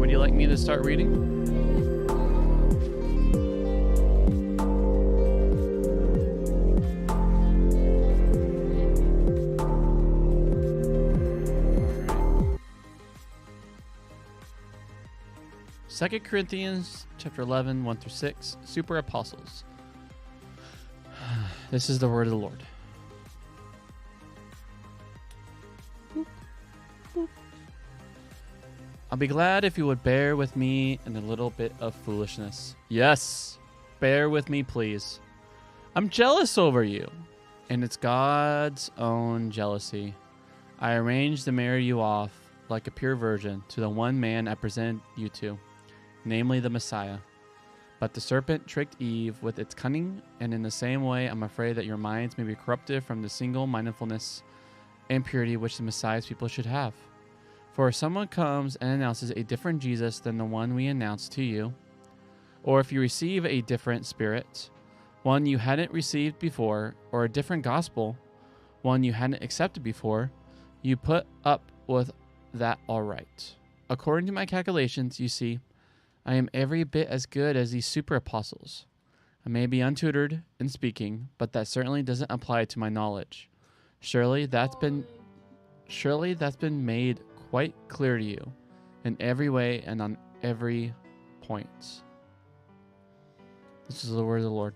would you like me to start reading? Second Corinthians chapter 11, 1 through 6, Super Apostles. This is the word of the Lord. I'll be glad if you would bear with me in a little bit of foolishness. Yes, bear with me, please. I'm jealous over you, and it's God's own jealousy. I arranged to marry you off like a pure virgin to the one man I presented you to, namely the Messiah. But the serpent tricked Eve with its cunning, and in the same way I'm afraid that your minds may be corrupted from the single mindfulness and purity which the Messiah's people should have. For if someone comes and announces a different Jesus than the one we announced to you, or if you receive a different spirit, one you hadn't received before, or a different gospel, one you hadn't accepted before, you put up with that all right. According to my calculations, you see, I am every bit as good as these super apostles. I may be untutored in speaking, but that certainly doesn't apply to my knowledge. Surely that's been made quite clear to you in every way and on every point. This is the word of the Lord.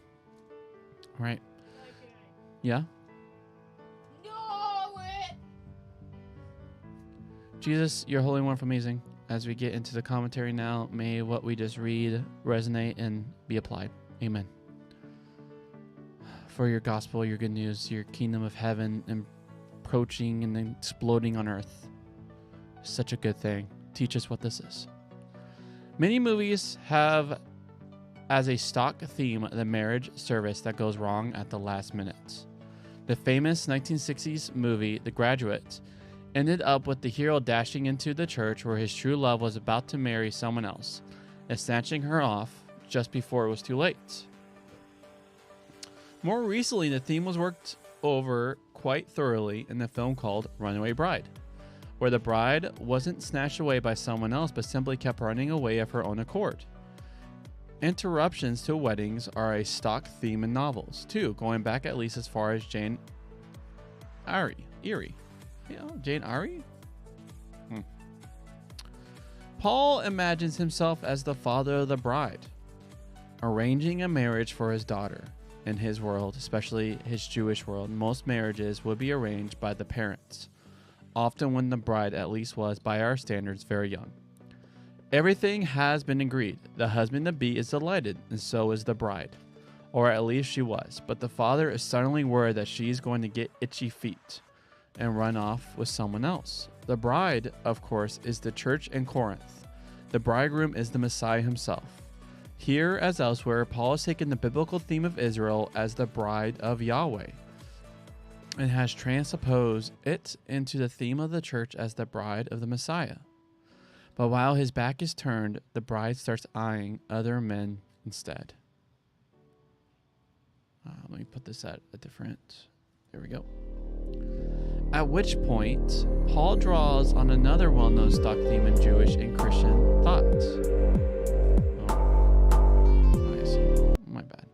All right. Yeah? Jesus, your Holy One, amazing. As we get into the commentary now, may what we just read resonate and be applied. Amen. For your gospel, your good news, your kingdom of heaven approaching and exploding on earth. Such a good thing. Teach us what this is. Many movies have as a stock theme the marriage service that goes wrong at the last minute. The famous 1960s movie, The Graduate, ended up with the hero dashing into the church where his true love was about to marry someone else and snatching her off just before it was too late. More recently, the theme was worked over quite thoroughly in the film called Runaway Bride, where the bride wasn't snatched away by someone else but simply kept running away of her own accord. Interruptions to weddings are a stock theme in novels, too, going back at least as far as Jane Eyre. Jane Eyre? Paul imagines himself as the father of the bride, arranging a marriage for his daughter. In his world, especially his Jewish world, most marriages would be arranged by the parents, often when the bride at least was, by our standards, very young. Everything has been agreed. The husband-to-be is delighted, and so is the bride. Or at least she was. But the father is suddenly worried that she's going to get itchy feet and run off with someone else. The bride, of course, is the church in Corinth. The bridegroom is the Messiah himself. Here, as elsewhere, Paul has taken the biblical theme of Israel as the bride of Yahweh and has transposed it into the theme of the church as the bride of the Messiah. But while his back is turned, the bride starts eyeing other men instead. Let me put this at a different... There we go. At which point, Paul draws on another well-known stock theme in Jewish and Christian thought. Oh, I see. My bad.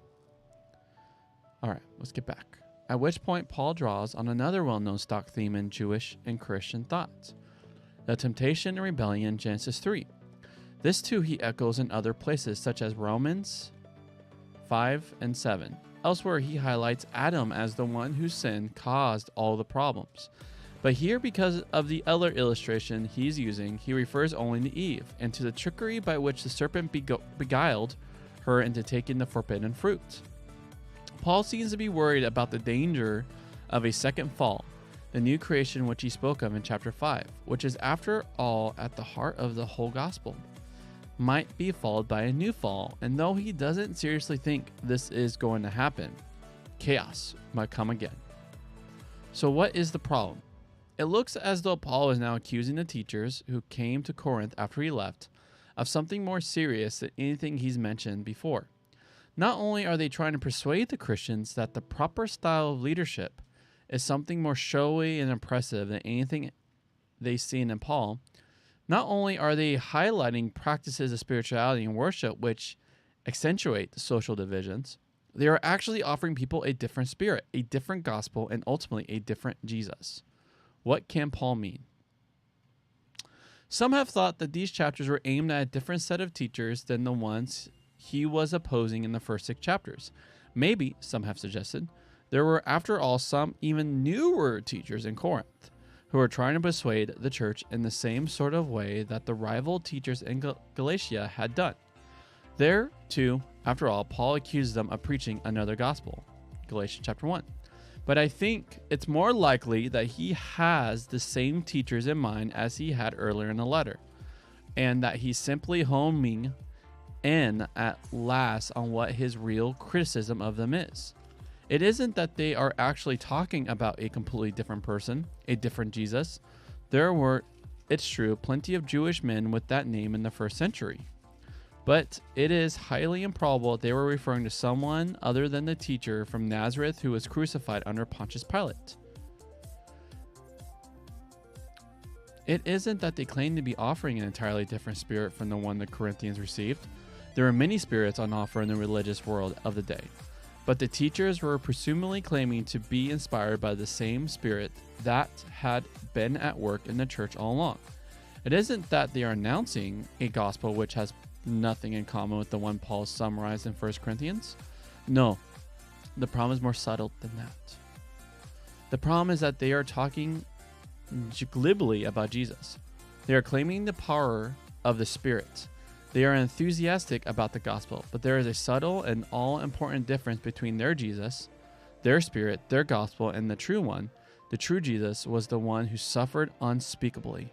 All right, let's get back. At which point, Paul draws on another well-known stock theme in Jewish and Christian thought. The temptation and rebellion in Genesis 3. This too he echoes in other places, such as Romans 5 and 7. Elsewhere, he highlights Adam as the one whose sin caused all the problems. But here, because of the other illustration he's using, he refers only to Eve and to the trickery by which the serpent beguiled her into taking the forbidden fruit. Paul seems to be worried about the danger of a second fall, the new creation which he spoke of in chapter 5, which is after all at the heart of the whole gospel, might be followed by a new fall, and though he doesn't seriously think this is going to happen, chaos might come again. So what is the problem? It looks as though Paul is now accusing the teachers who came to Corinth after he left of something more serious than anything he's mentioned before. Not only are they trying to persuade the Christians that the proper style of leadership is something more showy and impressive than anything they've seen in Paul, Not only are they highlighting practices of spirituality and worship which accentuate the social divisions, they are actually offering people a different spirit, a different gospel, and ultimately a different Jesus. What can Paul mean? Some have thought that these chapters were aimed at a different set of teachers than the ones he was opposing in the first 6 chapters. Maybe, some have suggested, there were, after all, some even newer teachers in Corinth who were trying to persuade the church in the same sort of way that the rival teachers in Galatia had done. There, too, after all, Paul accused them of preaching another gospel, Galatians chapter 1. But I think it's more likely that he has the same teachers in mind as he had earlier in the letter, and that he's simply homing in at last on what his real criticism of them is. It isn't that they are actually talking about a completely different person, a different Jesus. There were, it's true, plenty of Jewish men with that name in the first century. But it is highly improbable they were referring to someone other than the teacher from Nazareth who was crucified under Pontius Pilate. It isn't that they claim to be offering an entirely different spirit from the one the Corinthians received. There are many spirits on offer in the religious world of the day, but the teachers were presumably claiming to be inspired by the same spirit that had been at work in the church all along. It isn't that they are announcing a gospel which has nothing in common with the one Paul summarized in 1 Corinthians. No, the problem is more subtle than that. The problem is that they are talking glibly about Jesus. They are claiming the power of the Spirit. They are enthusiastic about the gospel, but there is a subtle and all-important difference between their Jesus, their Spirit, their gospel, and the true one. The true Jesus was the one who suffered unspeakably.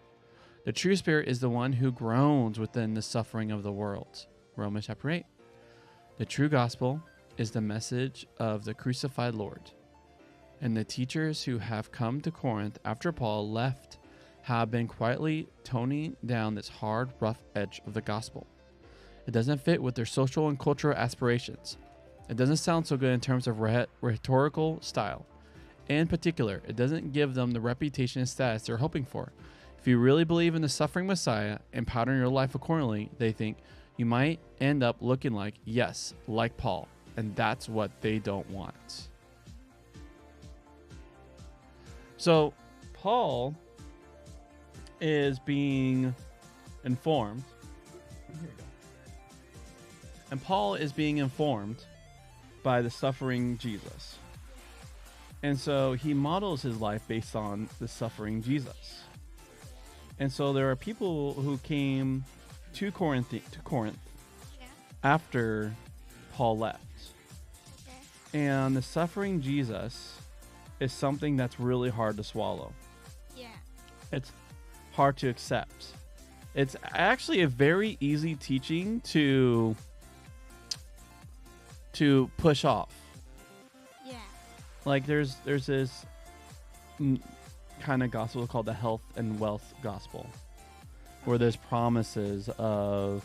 The true Spirit is the one who groans within the suffering of the world. Romans chapter 8. The true gospel is the message of the crucified Lord. And the teachers who have come to Corinth after Paul left have been quietly toning down this hard, rough edge of the gospel. It doesn't fit with their social and cultural aspirations. It doesn't sound so good in terms of rhetorical style. In particular, it doesn't give them the reputation and status they're hoping for. If you really believe in the suffering Messiah and pattern your life accordingly, they think you might end up looking like, yes, like Paul. And that's what they don't want. So, Paul is being informed. Here you go. And Paul is being informed by the suffering Jesus. And so he models his life based on the suffering Jesus. And so there are people who came to Corinth after Paul left. And the suffering Jesus is something that's really hard to swallow. Yeah. It's hard to accept. It's actually a very easy teaching to push off. Yeah. Like there's this kind of gospel called the health and wealth gospel, where there's promises of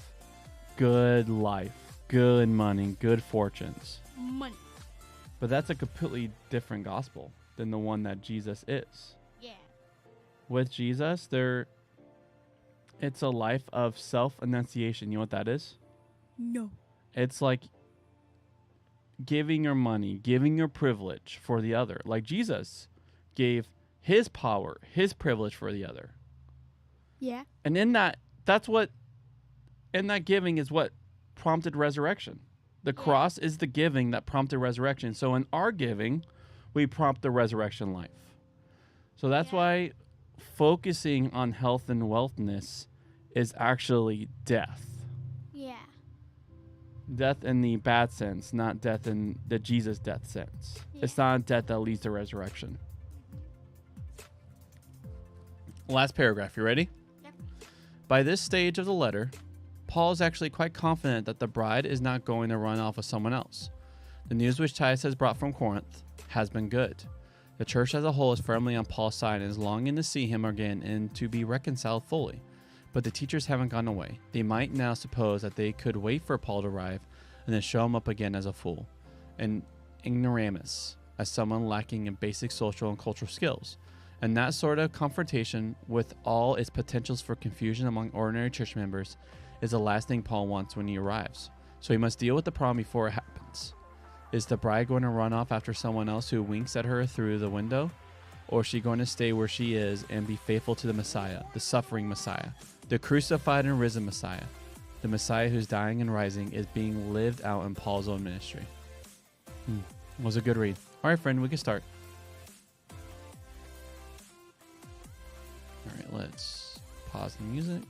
good life, good money, good fortunes. Money. But that's a completely different gospel than the one that Jesus is. Yeah. With Jesus, it's a life of self-enunciation. You know what that is? No. It's like giving your money, giving your privilege for the other. Like Jesus gave his power, his privilege for the other. Yeah. And in that giving is what prompted resurrection. The cross is the giving that prompted resurrection. So in our giving, we prompt the resurrection life. So that's why focusing on health and wealthness is actually death. Yeah. Death in the bad sense, not death in the Jesus death sense. Yeah. It's not death that leads to resurrection. Last paragraph, you ready? Yep. By this stage of the letter, Paul is actually quite confident that the bride is not going to run off with someone else. The news which Titus has brought from Corinth has been good. The church as a whole is firmly on Paul's side and is longing to see him again and to be reconciled fully. But the teachers haven't gone away. They might now suppose that they could wait for Paul to arrive and then show him up again as a fool, an ignoramus, as someone lacking in basic social and cultural skills. And that sort of confrontation, with all its potentials for confusion among ordinary church members, is the last thing Paul wants when he arrives. So he must deal with the problem before it happens. Is the bride going to run off after someone else who winks at her through the window? Or is she going to stay where she is and be faithful to the Messiah, the suffering Messiah, the crucified and risen Messiah? The Messiah who's dying and rising is being lived out in Paul's own ministry. Was a good read. All right, friend, we can start. All right, let's pause the music.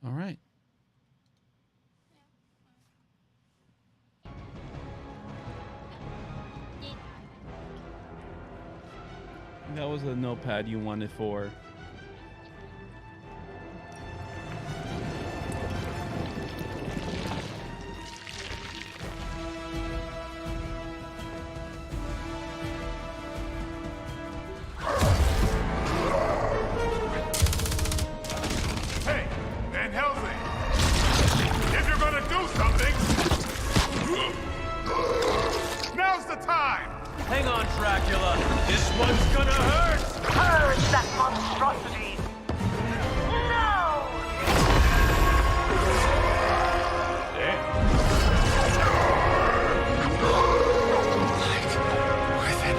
All right. That was a notepad you wanted for. Hey, Van Helsing! If you're gonna do something, now's the time! Hang on, Dracula. This one's gonna hurt! Purge that monstrosity! No! Within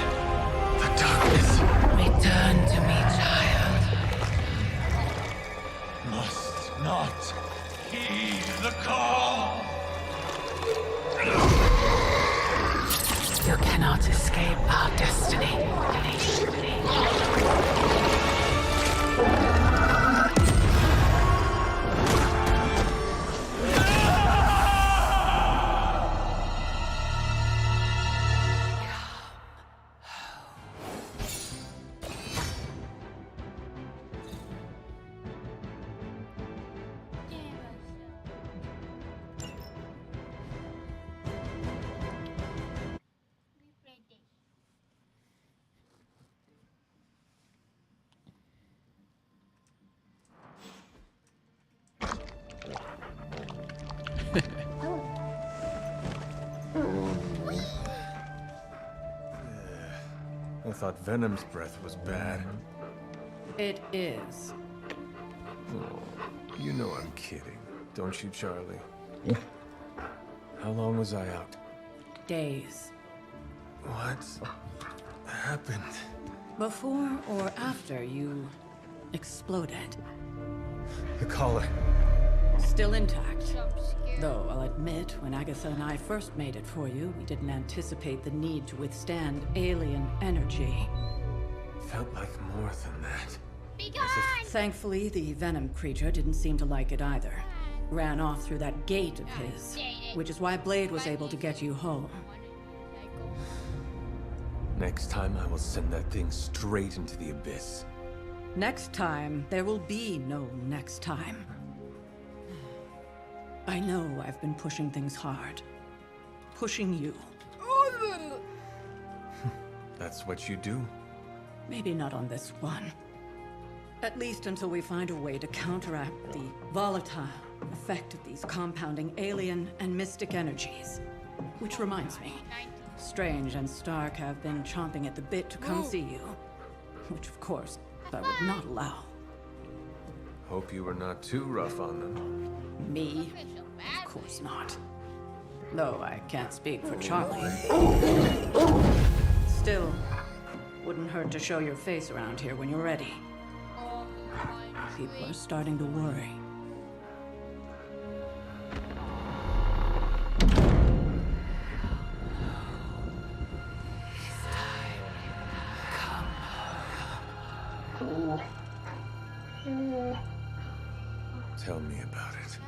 the darkness, Return to me, child. must not heed the call! You cannot escape our destiny. I thought Venom's breath was bad. It is. Oh, you know I'm kidding, don't you, Charlie? How long was I out? Days. What happened? Before or after you exploded. The collar. Still intact. Though I'll admit, when Agatha and I first made it for you, we didn't anticipate the need to withstand alien energy. Felt like more than that. Thankfully, the venom creature didn't seem to like it either. Ran off through that gate of his, which is why Blade was able to get you home. Next time I will send that thing straight into the abyss. Next time, there will be no next time. I know I've been pushing things hard. Pushing you. That's what you do? Maybe not on this one. At least until we find a way to counteract the volatile effect of these compounding alien and mystic energies. Which reminds me, Strange and Stark have been chomping at the bit to come see you. Which, of course, I would not allow. Hope you were not too rough on them. Me? Of course not. Though I can't speak for Charlie. Still, wouldn't hurt to show your face around here when you're ready. People are starting to worry. Tell me about it.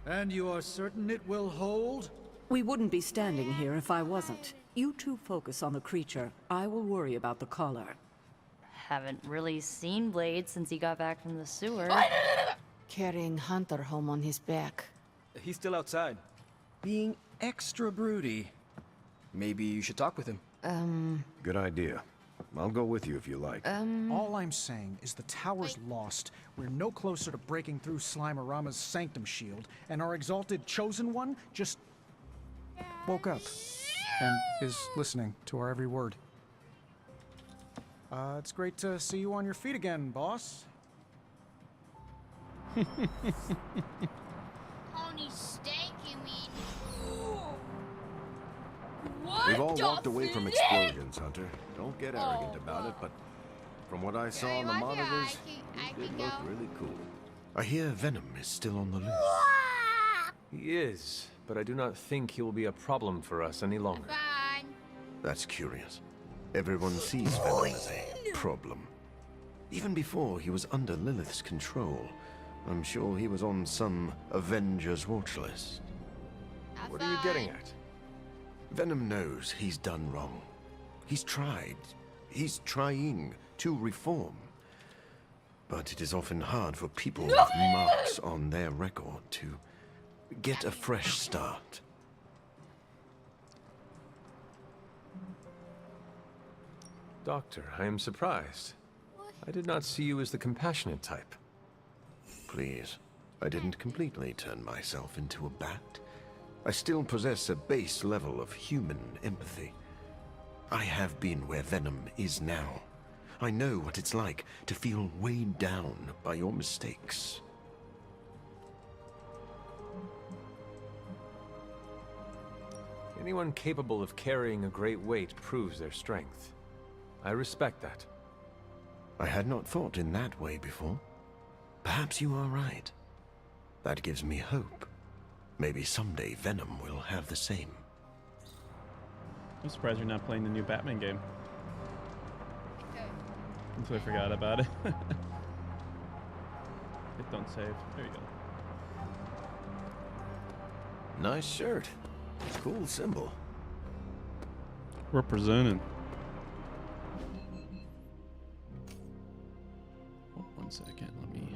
And you are certain it will hold? We wouldn't be standing here if I wasn't. You two focus on the creature. I will worry about the collar. Haven't really seen Blade since he got back from the sewer. Carrying Hunter home on his back. He's still outside. Being extra broody. Maybe you should talk with him. Good idea. I'll go with you if you like. All I'm saying is the tower's lost. We're no closer to breaking through Slimerama's sanctum shield, and our exalted chosen one just woke up and is listening to our every word. It's great to see you on your feet again, boss. Pony steak, you mean? What We've all the walked away from flip? explosions, Hunter. Don't get arrogant about it, but from what I saw on the watch it, monitors, I it can did go. look really cool. I hear Venom is still on the loose. He is, but I do not think he will be a problem for us any longer. Fine. That's curious. Everyone sees Venom as a problem. Even before he was under Lilith's control, I'm sure he was on some Avengers watch list. What are you getting at? Venom knows he's done wrong. He's tried. He's trying to reform. But it is often hard for people with marks on their record to get a fresh start. Doctor, I am surprised. I did not see you as the compassionate type. Please, I didn't completely turn myself into a bat. I still possess a base level of human empathy. I have been where Venom is now. I know what it's like to feel weighed down by your mistakes. Anyone capable of carrying a great weight proves their strength. I respect that. I had not thought in that way before. Perhaps you are right. That gives me hope. Maybe someday Venom will have the same. I'm surprised you're not playing the new Batman game. Until I forgot about it. It don't save. There you go. Nice shirt. Cool symbol. Representing. Oh, 1 second. Let me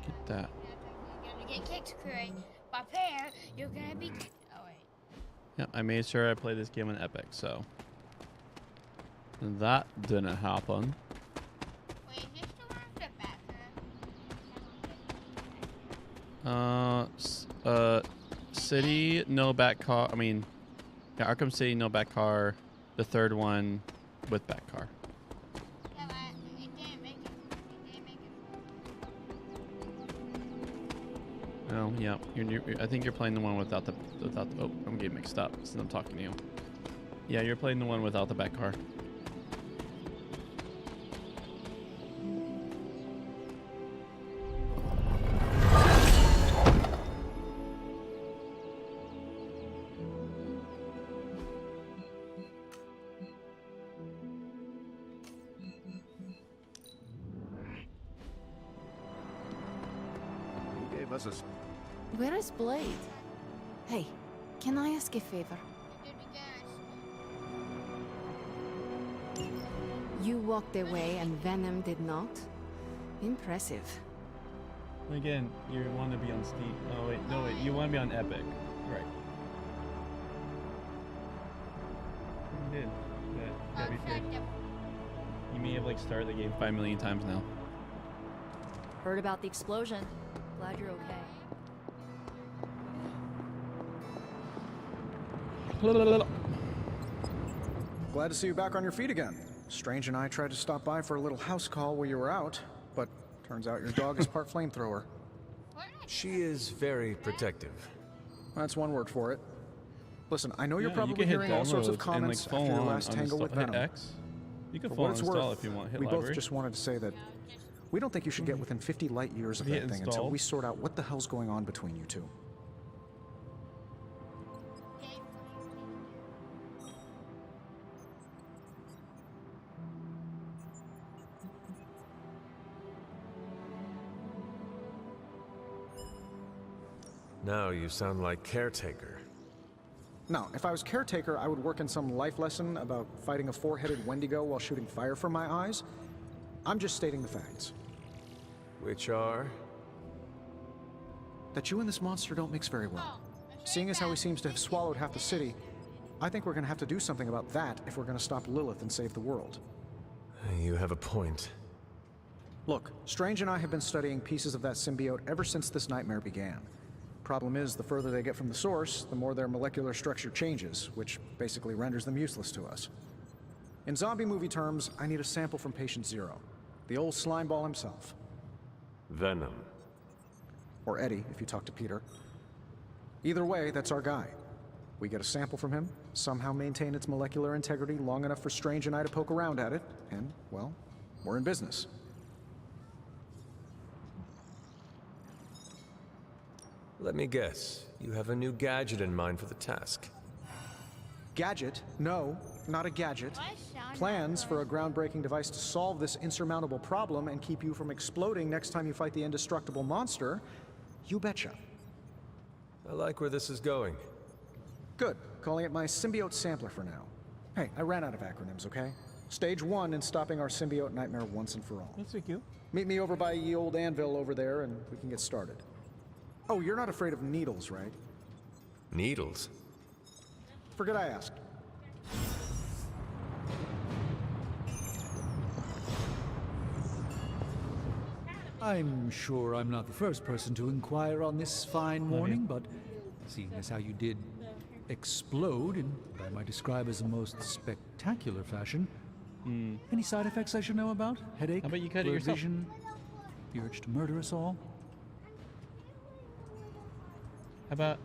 get that. You're gonna get kicked, Curry. By pair, you're gonna be. Oh wait. Yeah, I made sure I played this game on Epic, so that didn't happen. Wait, is this the one with the back? City, no back car. I mean, yeah, Arkham City, no back car. The third one with back car. Yeah, but it didn't make it. It didn't make it. Oh, yeah. I think you're playing the one without the. Oh, I'm getting mixed up since I'm talking to you. Yeah, you're playing the one without the back car. He gave us a... Where is Blade? Hey, can I ask a favor? You walked away and Venom did not? Impressive. Again, you want to be on Steam. Oh, wait. No, wait. You want to be on Epic. Right. You did. But, gotta be fair. You may have, like, started the game 5 million times now. Heard about the explosion. Glad you're okay. Glad to see you back on your feet again. Strange and I tried to stop by for a little house call while you were out, but turns out your dog is part flamethrower. She is very protective. That's one word for it. Listen, I know you're Yeah, probably you can hit hearing all sorts of download and, comments like, after your full last on tangle with hit Venom. X. You can For full what on it's install worth, if you want. Hit we library. both just wanted to say that we don't think you should get within 50 light years of Hit that thing until install. we sort out what the hell's going on between you two. Now you sound like Caretaker. No, if I was caretaker, I would work in some life lesson about fighting a four-headed Wendigo while shooting fire from my eyes. I'm just stating the facts. Which are? That you and this monster don't mix very well. Seeing as how he seems to have swallowed half the city, I think we're gonna have to do something about that if we're gonna stop Lilith and save the world. You have a point. Look, Strange and I have been studying pieces of that symbiote ever since this nightmare began. Problem is, the further they get from the source, the more their molecular structure changes, which basically renders them useless to us. In zombie movie terms, I need a sample from Patient Zero. The old slime ball himself. Venom. Or Eddie, if you talk to Peter. Either way, that's our guy. We get a sample from him, somehow maintain its molecular integrity long enough for Strange and I to poke around at it, and, well, we're in business. Let me guess. You have a new gadget in mind for the task. Gadget? No, not a gadget. Plans for a groundbreaking device to solve this insurmountable problem and keep you from exploding next time you fight the indestructible monster? You betcha. I like where this is going. Good. Calling it my symbiote sampler for now. Hey, I ran out of acronyms, okay? Stage 1 in stopping our symbiote nightmare once and for all. That's cute. Meet me over by ye old anvil over there and we can get started. Oh, you're not afraid of needles, right? Needles? Forget I asked. I'm sure I'm not the first person to inquire on this fine morning, but seeing as how you did explode in what I might describe as a most spectacular fashion, any side effects I should know about? Headache? How about you cut it blurred yourself? vision? The urge to murder us all? How about...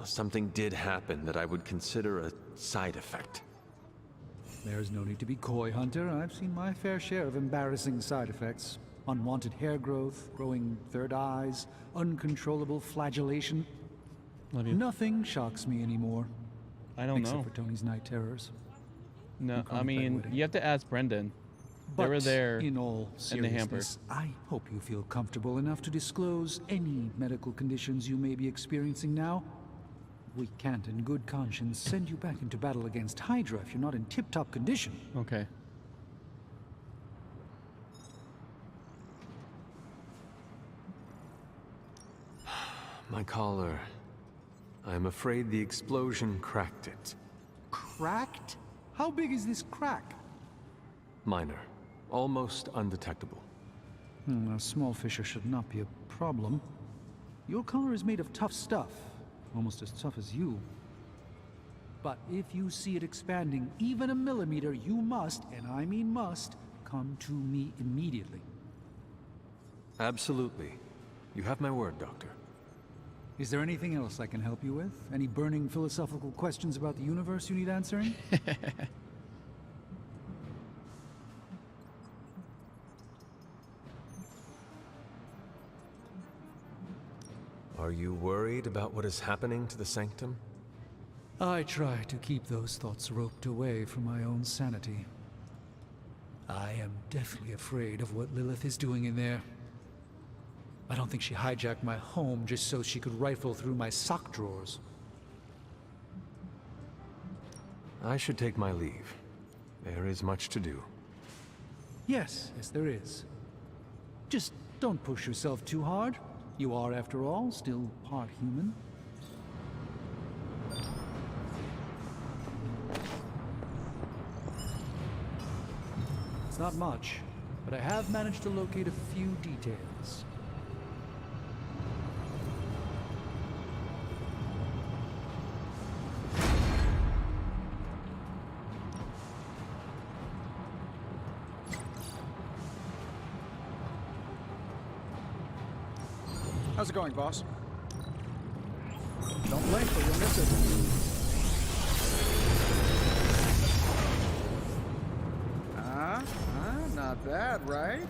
Something did happen that I would consider a side effect. There's no need to be coy, Hunter. I've seen my fair share of embarrassing side effects. Unwanted hair growth, growing third eyes, uncontrollable flagellation. Nothing shocks me anymore. I don't except know. for Tony's night terrors. No, I mean, you have to ask Brendan. They were there in all in the hamper. seriousness, I hope you feel comfortable enough to disclose any medical conditions you may be experiencing now. We can't in good conscience send you back into battle against Hydra if you're not in tip-top condition. Okay. My collar. I'm afraid the explosion cracked it. Cracked? How big is this crack? Minor. Almost undetectable. A small fissure should not be a problem. Your collar is made of tough stuff. Almost as tough as you. But if you see it expanding even a millimeter, you must, and I mean must, come to me immediately. Absolutely. You have my word, Doctor. Is there anything else I can help you with? Any burning philosophical questions about the universe you need answering? Are you worried about what is happening to the Sanctum? I try to keep those thoughts roped away from my own sanity. I am deathly afraid of what Lilith is doing in there. I don't think she hijacked my home just so she could rifle through my sock drawers. I should take my leave. There is much to do. Yes, there is. Just don't push yourself too hard. You are, after all, still part human. It's not much, but I have managed to locate a few details. How's it going, boss? Don't blink or you'll miss it. Not bad, right?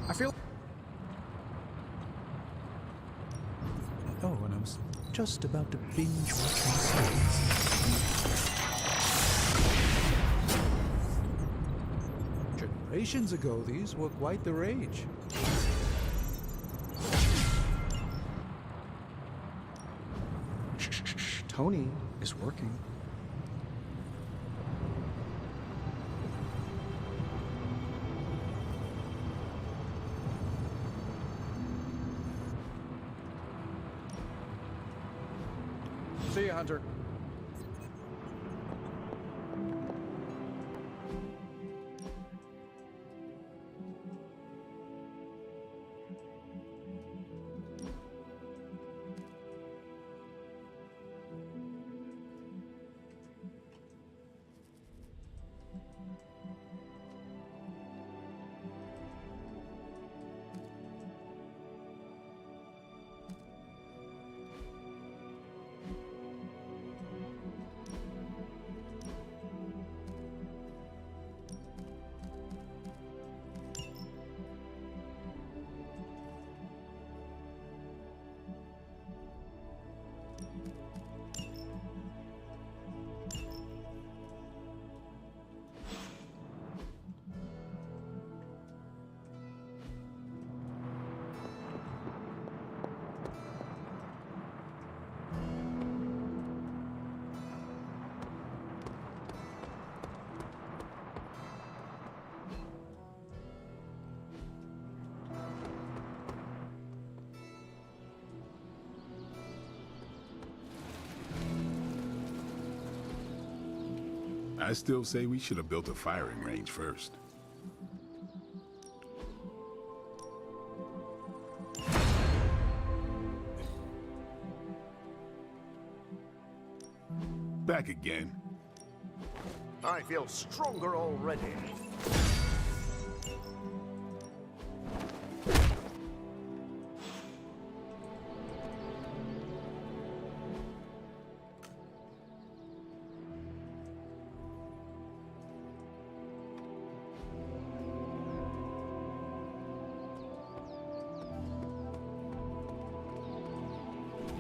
I feel... Oh, and I was just about to binge watch my series. Generations ago, these were quite the rage. Shh. Tony is working. See you, Hunter. I still say we should have built a firing range first. Back again. I feel stronger already.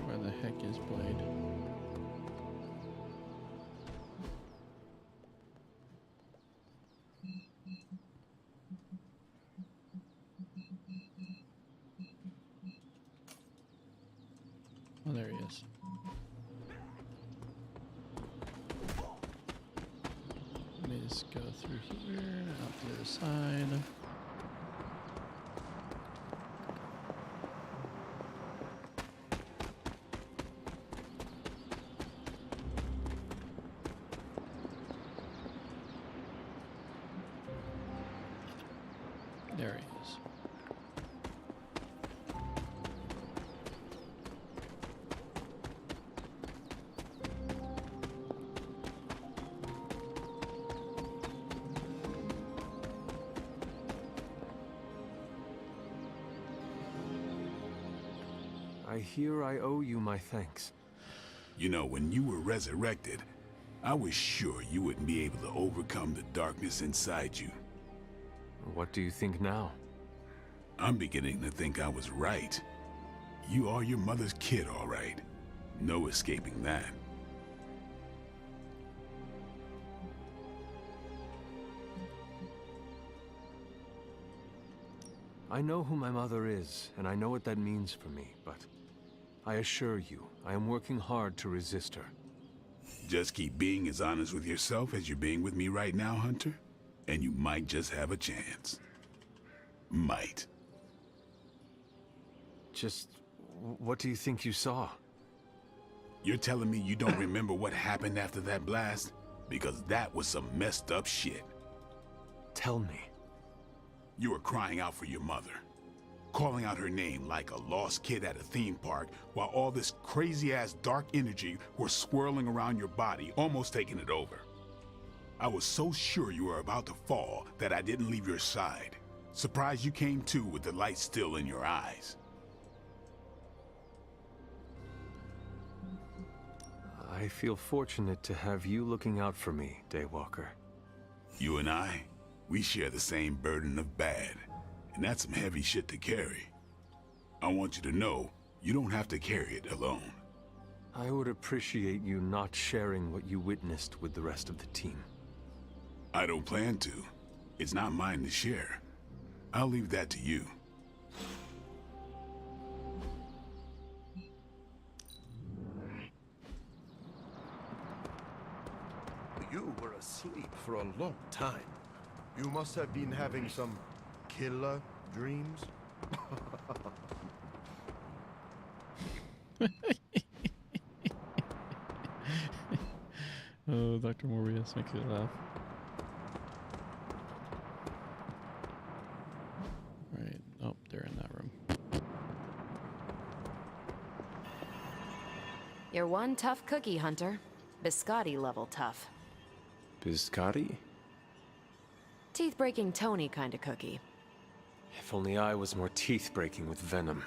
Where the heck is Blade? Oh, there he is. Let me just go through here and out the other side. There he is. I hear I owe you my thanks. You know, when you were resurrected, I was sure you wouldn't be able to overcome the darkness inside you. What do you think now? I'm beginning to think I was right. You are your mother's kid, all right. No escaping that. I know who my mother is, and I know what that means for me, but I assure you, I am working hard to resist her. Just keep being as honest with yourself as you're being with me right now, Hunter, and you might just have a chance. Might. Just, what do you think you saw? You're telling me you don't remember what happened after that blast? Because that was some messed up shit. Tell me. You were crying out for your mother. calling out her name like a lost kid at a theme park while all this crazy-ass dark energy was swirling around your body, almost taking it over. I was so sure you were about to fall that I didn't leave your side. Surprised you came to with the light still in your eyes. I feel fortunate to have you looking out for me, Daywalker. You and I, we share the same burden of bad, and that's some heavy shit to carry. I want you to know, you don't have to carry it alone. I would appreciate you not sharing what you witnessed with the rest of the team. I don't plan to. It's not mine to share. I'll leave that to you. You were asleep for a long time. You must have been having some killer dreams. Oh, Dr. Morbius makes you laugh. Right. Oh, they're in that room. You're one tough cookie, Hunter. Biscotti level tough. Biscotti? Teeth-breaking Tony kind of cookie. If only I was more teeth-breaking with venom.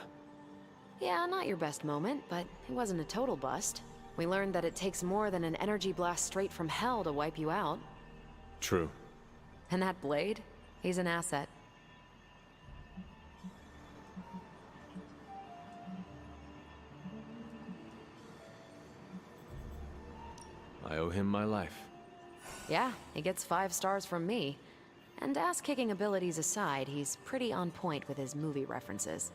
Yeah, not your best moment, but it wasn't a total bust. We learned that it takes more than an energy blast straight from hell to wipe you out. True. And that blade? He's an asset. I owe him my life. Yeah, he gets 5 stars from me. And ass-kicking abilities aside, he's pretty on point with his movie references.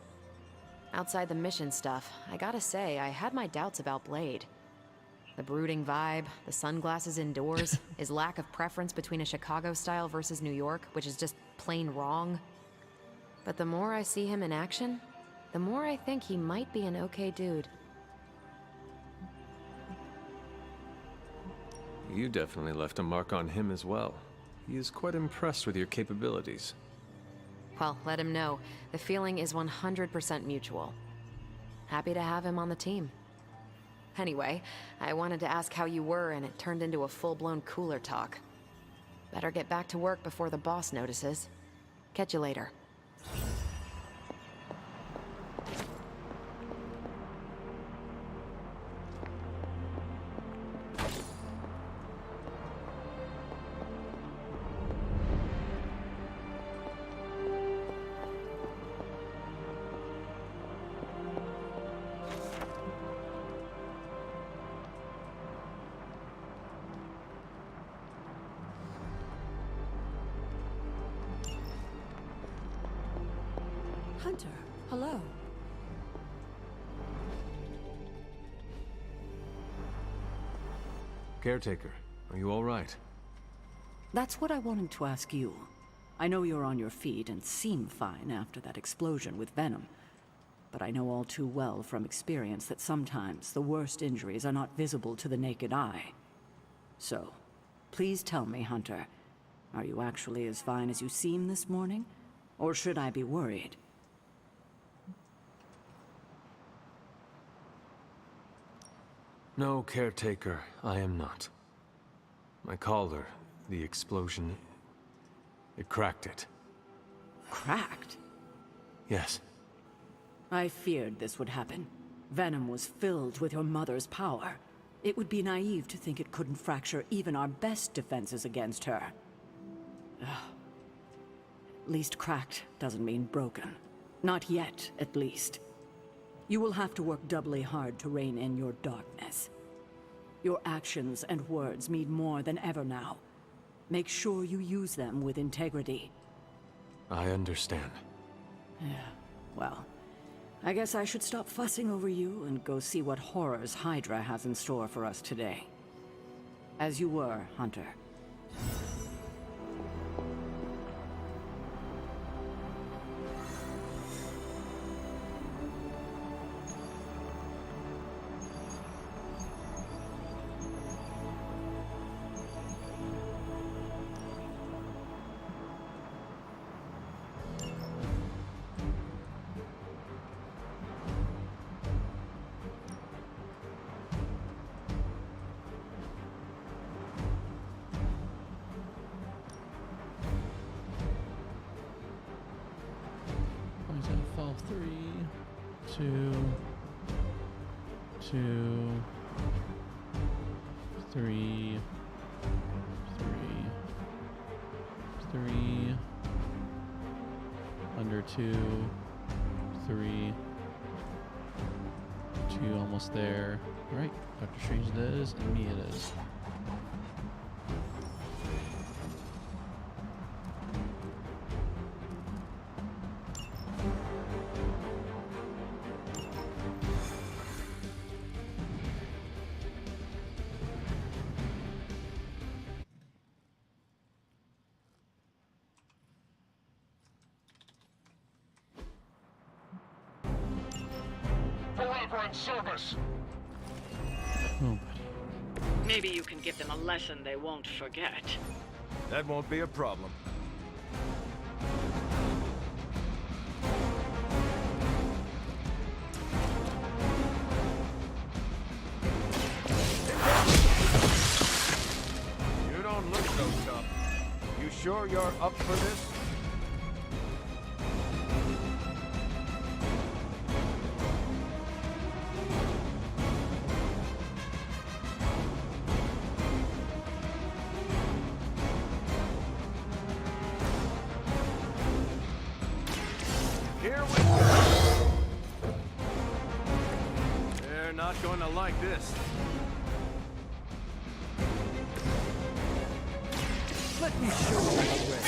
Outside the mission stuff, I gotta say, I had my doubts about Blade. The brooding vibe, the sunglasses indoors, his lack of preference between a Chicago style versus New York, which is just plain wrong. But the more I see him in action, the more I think he might be an okay dude. You definitely left a mark on him as well. He is quite impressed with your capabilities. Well, let him know. The feeling is 100% mutual. Happy to have him on the team. Anyway, I wanted to ask how you were, and it turned into a full-blown cooler talk. Better get back to work before the boss notices. Catch you later. Hunter, hello. Caretaker, are you all right? That's what I wanted to ask you. I know you're on your feet and seem fine after that explosion with Venom. But I know all too well from experience that sometimes the worst injuries are not visible to the naked eye. So, please tell me, Hunter, are you actually as fine as you seem this morning? Or should I be worried? No, Caretaker, I am not. My collar, the explosion, it cracked it. Cracked? Yes. I feared this would happen. Venom was filled with your mother's power. It would be naive to think it couldn't fracture even our best defenses against her. Ugh. At least cracked doesn't mean broken. Not yet, at least. You will have to work doubly hard to rein in your darkness. Your actions and words mean more than ever now. Make sure you use them with integrity. I understand. Yeah, well, I guess I should stop fussing over you and go see what horrors Hydra has in store for us today. As you were, Hunter. 3, 2, 2, 3, 3, under 2, 3, 2, almost there. All right, Doctor Strange it is, and me it is. Forever in service. Oh, Maybe you can give them a lesson they won't forget. That won't be a problem. You don't look so tough. You sure you're up for this? Here we go. They're not going to like this. Let me show you the way.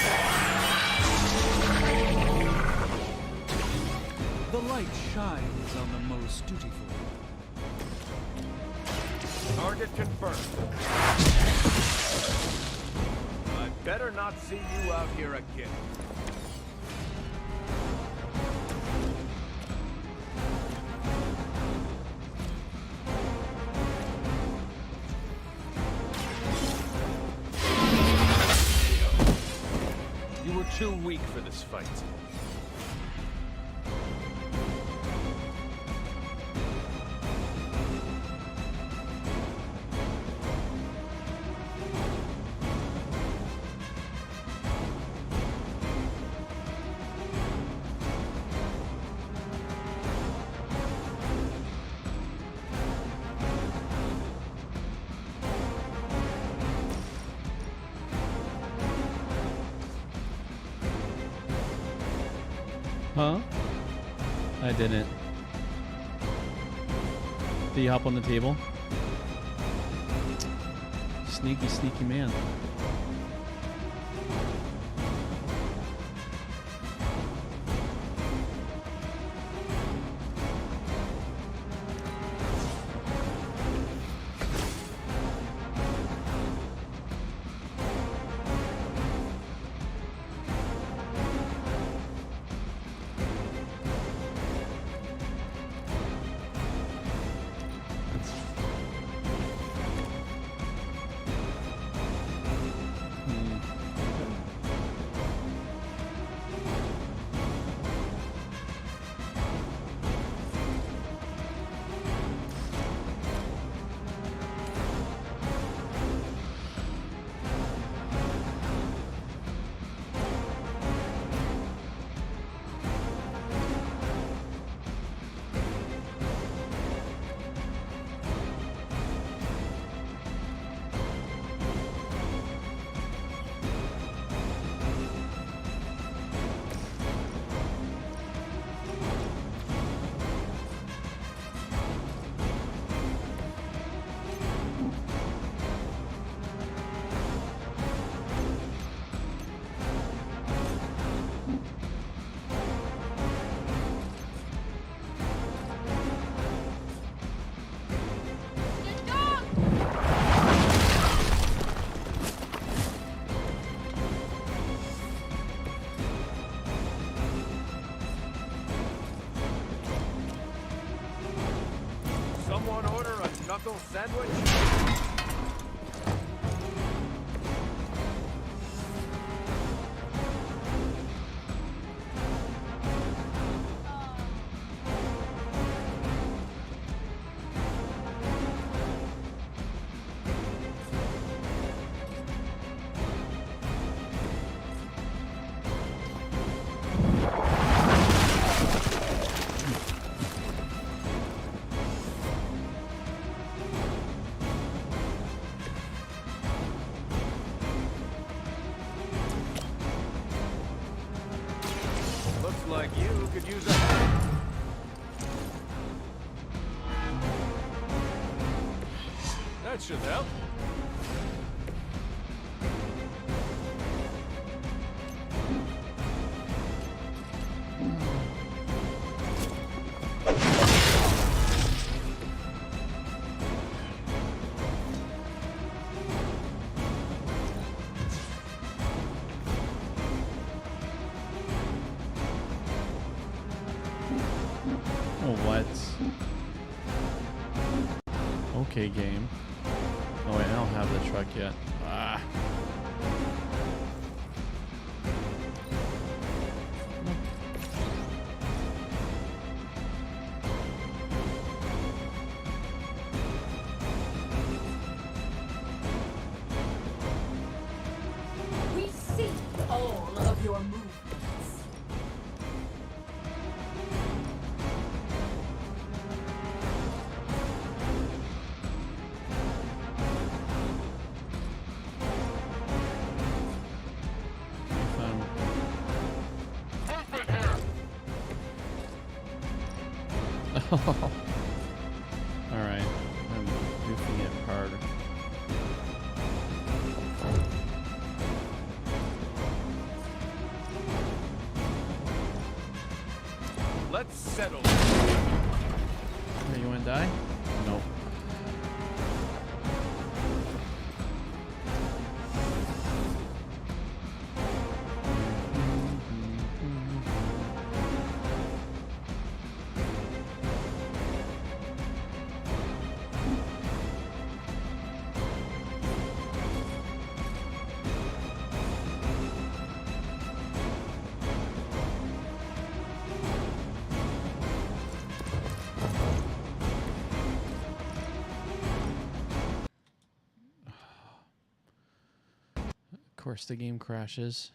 The light shines on the most dutiful. Target confirmed. I better not see you out here again. You were too weak for this fight. huh? I didn't. Did you hop on the table? Sneaky, sneaky man. Someone order a knuckle sandwich? That should help. Oh, what? Okay, game. Oh wait, I don't have the truck yet. Ah. We see all of your movements. Alright, I'm goofing it hard. Let's settle. Hey, you wanna die? Nope. Of course, the game crashes.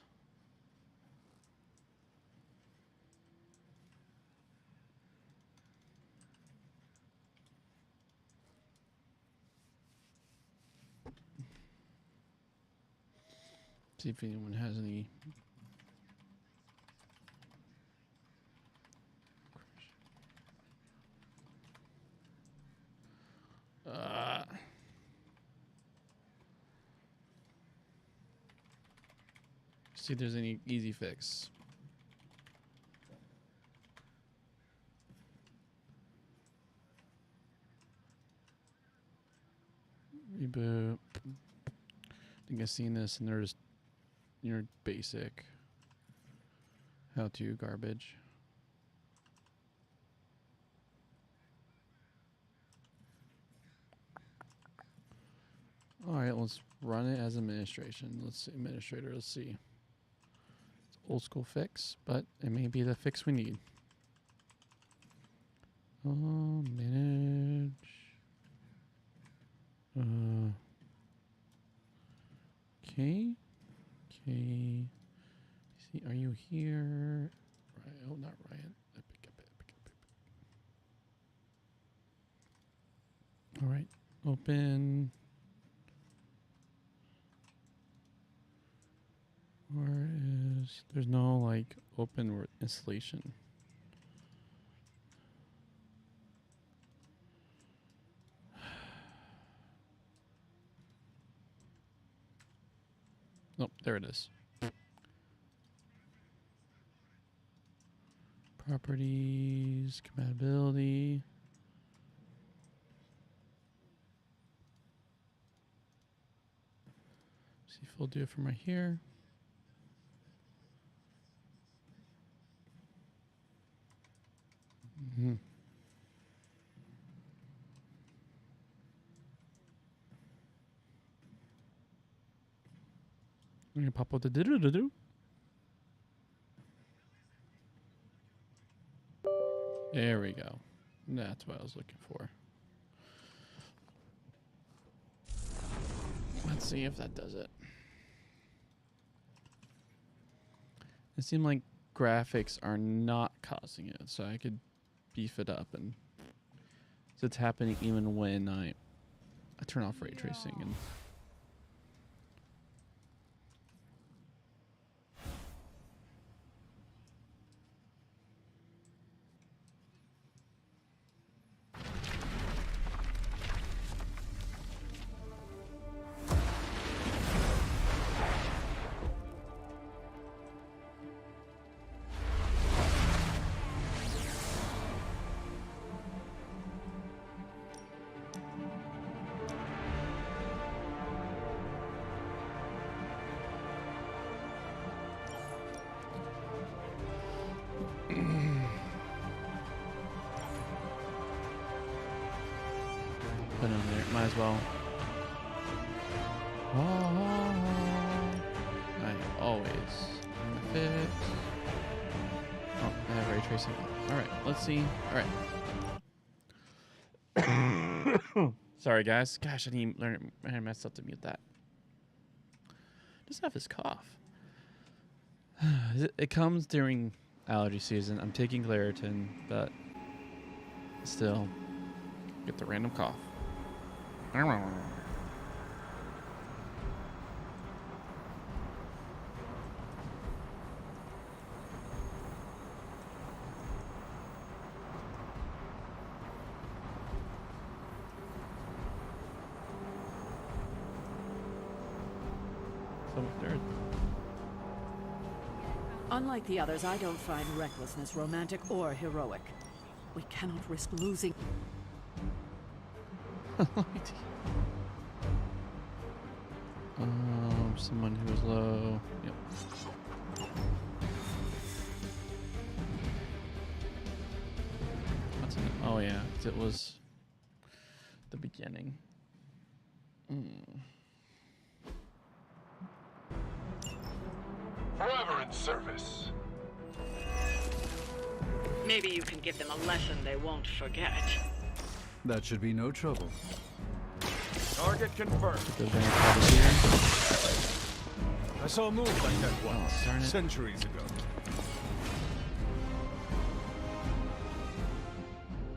See if anyone has any. See if there's any easy fix. Reboot. I think I've seen this, and there's your basic how-to garbage. All right, let's run it as administration. Let's see, administrator. Let's see. Old school fix, but it may be the fix we need. Manage. Okay. Okay. See, are you here? Right. Oh, not Ryan. All right. Open. Where is, there's no like open installation. Nope, there it is. Properties, compatibility. See if we'll do it from right here. Mm-hmm. I'm gonna pop out the do-do-do-do. There we go. That's what I was looking for. Let's see if that does it. It seemed like graphics are not causing it, so I could beef it up, and so it's happening even when I turn off ray tracing and Put him there. Might as well. Oh, I always fit. Oh, I have ray tracing. All right, let's see. All right. Sorry, guys. Gosh, I didn't even learn myself to mute that. Doesn't have his cough. It comes during allergy season. I'm taking Claritin, but still get the random cough. Unlike the others, I don't find recklessness romantic or heroic. We cannot risk losing. Someone who is low. Yep. What's in it? Oh yeah, 'cause it was the beginning. Forever in service. Maybe you can give them a lesson they won't forget. That should be no trouble. Target confirmed. I saw a move like that once, centuries ago.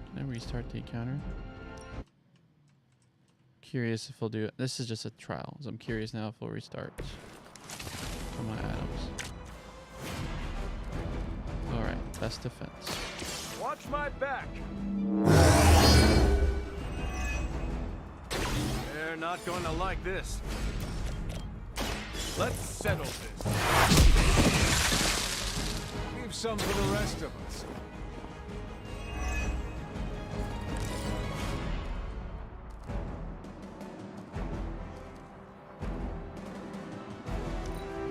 Can I restart the encounter? Curious if he'll do it. This is just a trial, so I'm curious now if he'll restart for my items. Alright, best defense. Watch my back. They're not going to like this. Let's settle this. Leave some for the rest of us.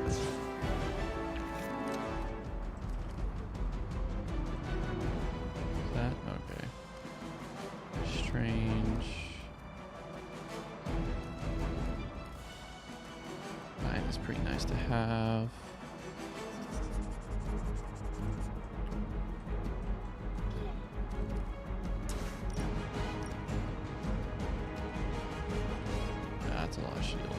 Is that okay? Strange. Mine is pretty nice to have. That's a lot of shield.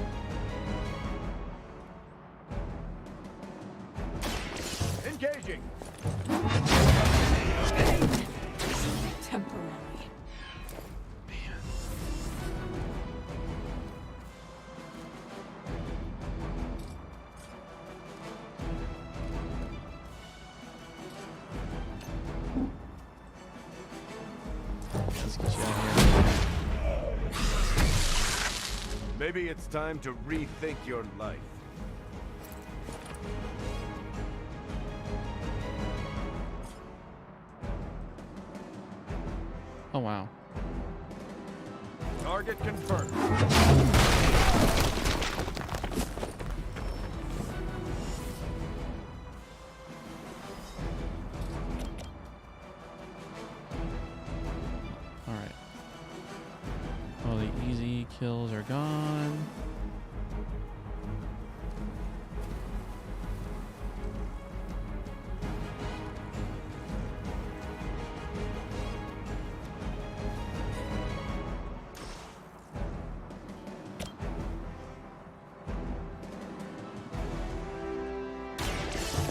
Engaging. Temporary. Let's get you out of here. Maybe it's time to rethink your life. Oh wow. Target confirmed. Alright. All the easy kills are gone.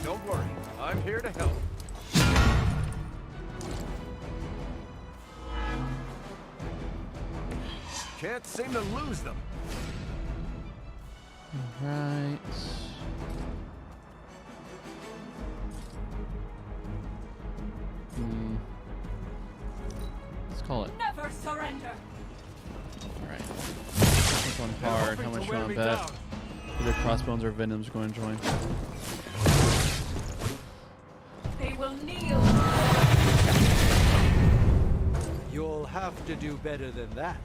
Don't worry, I'm here to help. Can't seem to lose them. Alright. Let's call it. Never surrender. Alright. This one hard. How much you want to bet? Either Crossbones or Venom's going to join. They will kneel. You'll have to do better than that.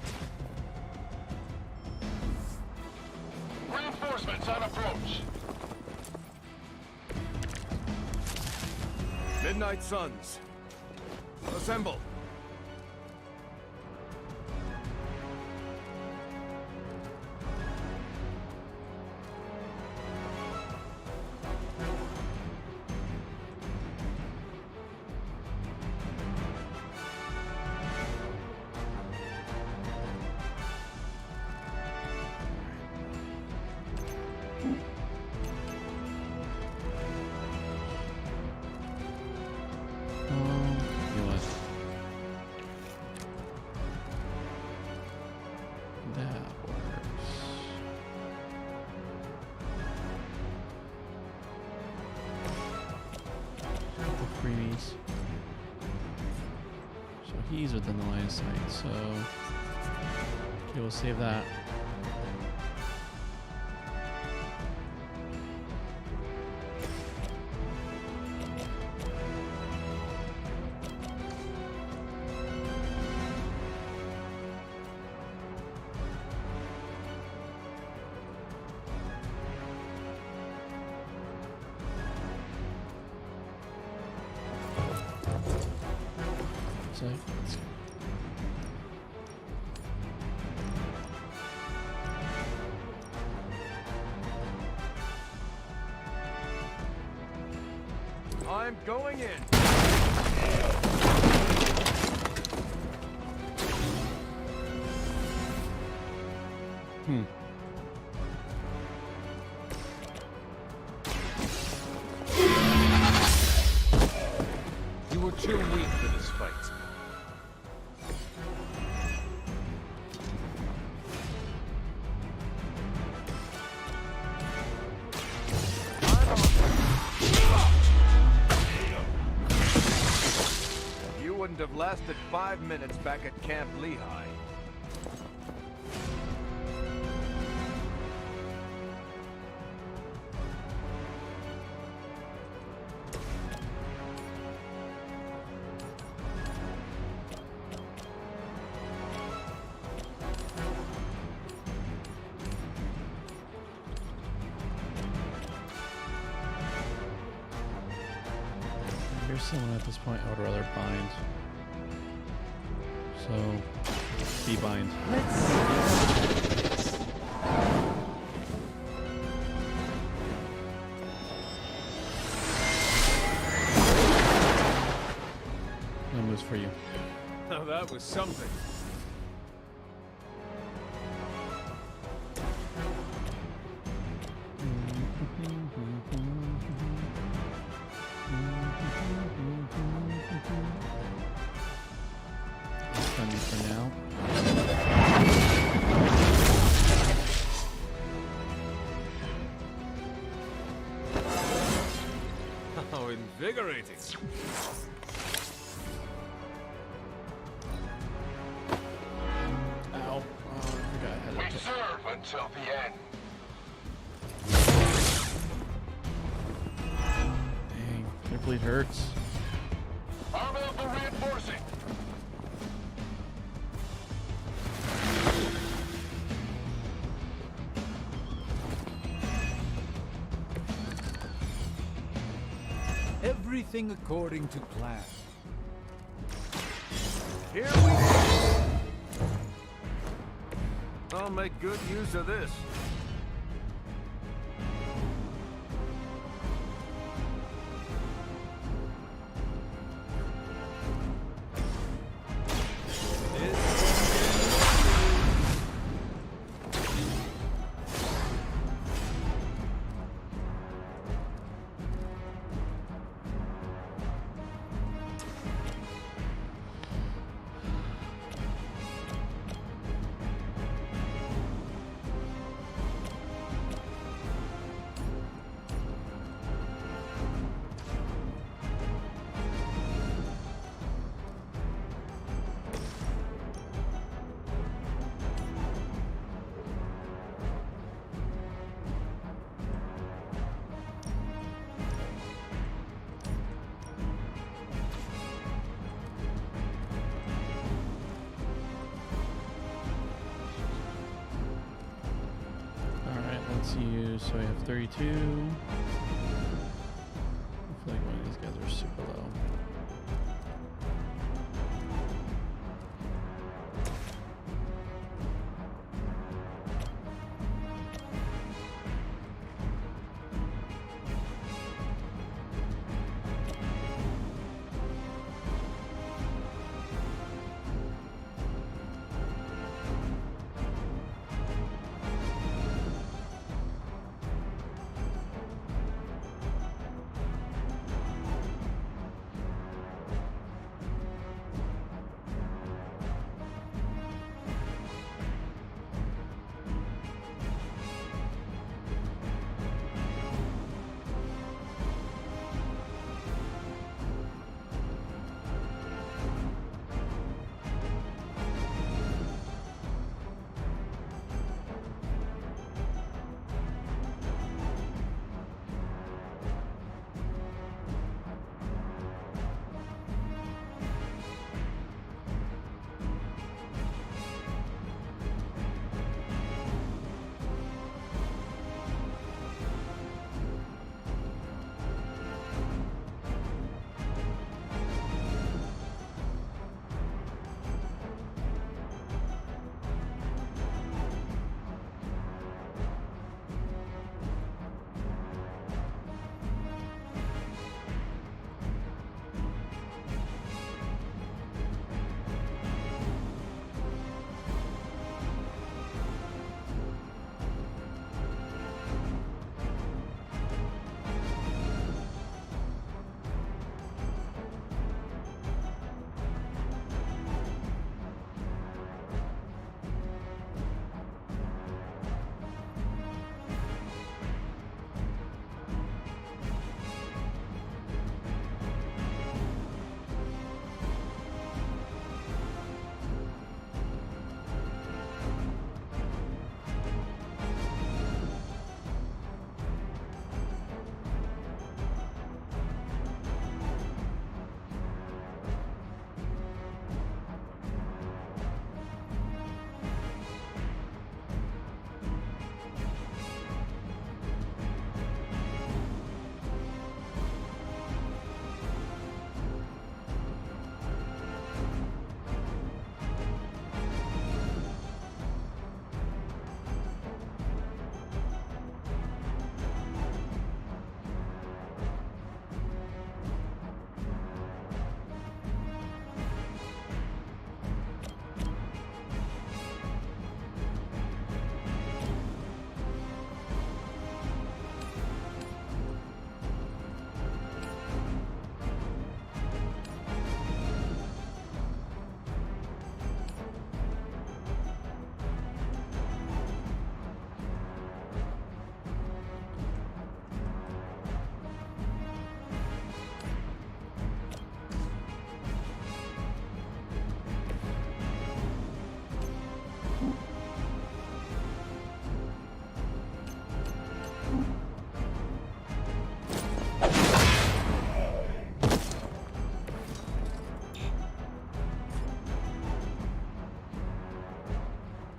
Reinforcements on approach. Midnight Suns. Assemble. he's within the line of sight, so okay, we'll save that. So let's I'm going in. You were too weak for this fight. You wouldn't have lasted 5 minutes back at Camp Lehigh. here's someone at this point I would rather bind. So be bind. No moves for you. Now that was something. That's funny for now. How invigorating. Ow. Oh, I forgot I had We it. serve until the end. Dang, their bleed hurts. Our local reinforcing. Everything according to plan. Here we go. I'll make good use of this. Alright, let's use, so we have 32. I feel like one of these guys are super low.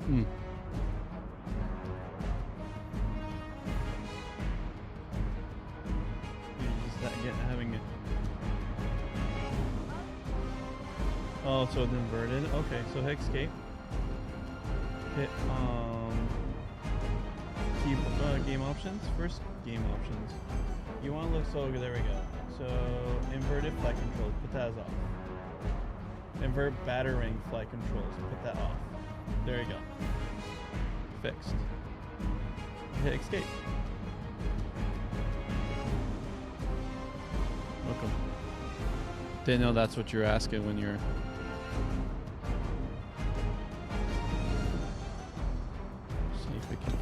Hmm. Is that having it? Oh, so it's inverted. Okay, so hit escape. Hit keep game options. First game options. You want to look so there we go. So inverted flight controls. Put that as off. Invert battering flight controls. Put that off. There you go. Fixed. Hit escape. Welcome. Didn't know that's what you're asking when you're. See if we can.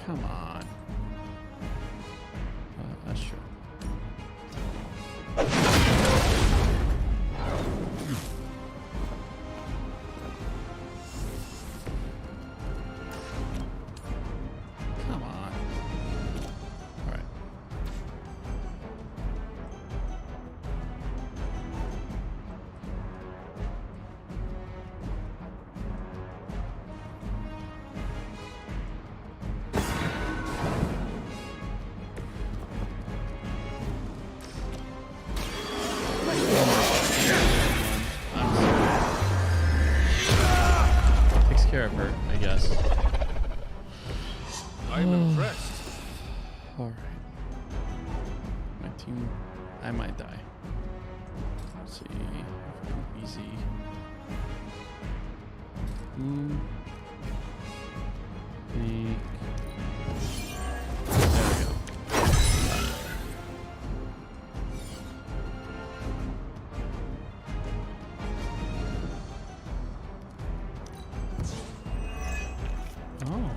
Come on. That's true. Come on. All right. Takes care of her, I guess. I'm impressed. All right. My team, I might die. Let's see. Easy. Peek. There we go. Oh.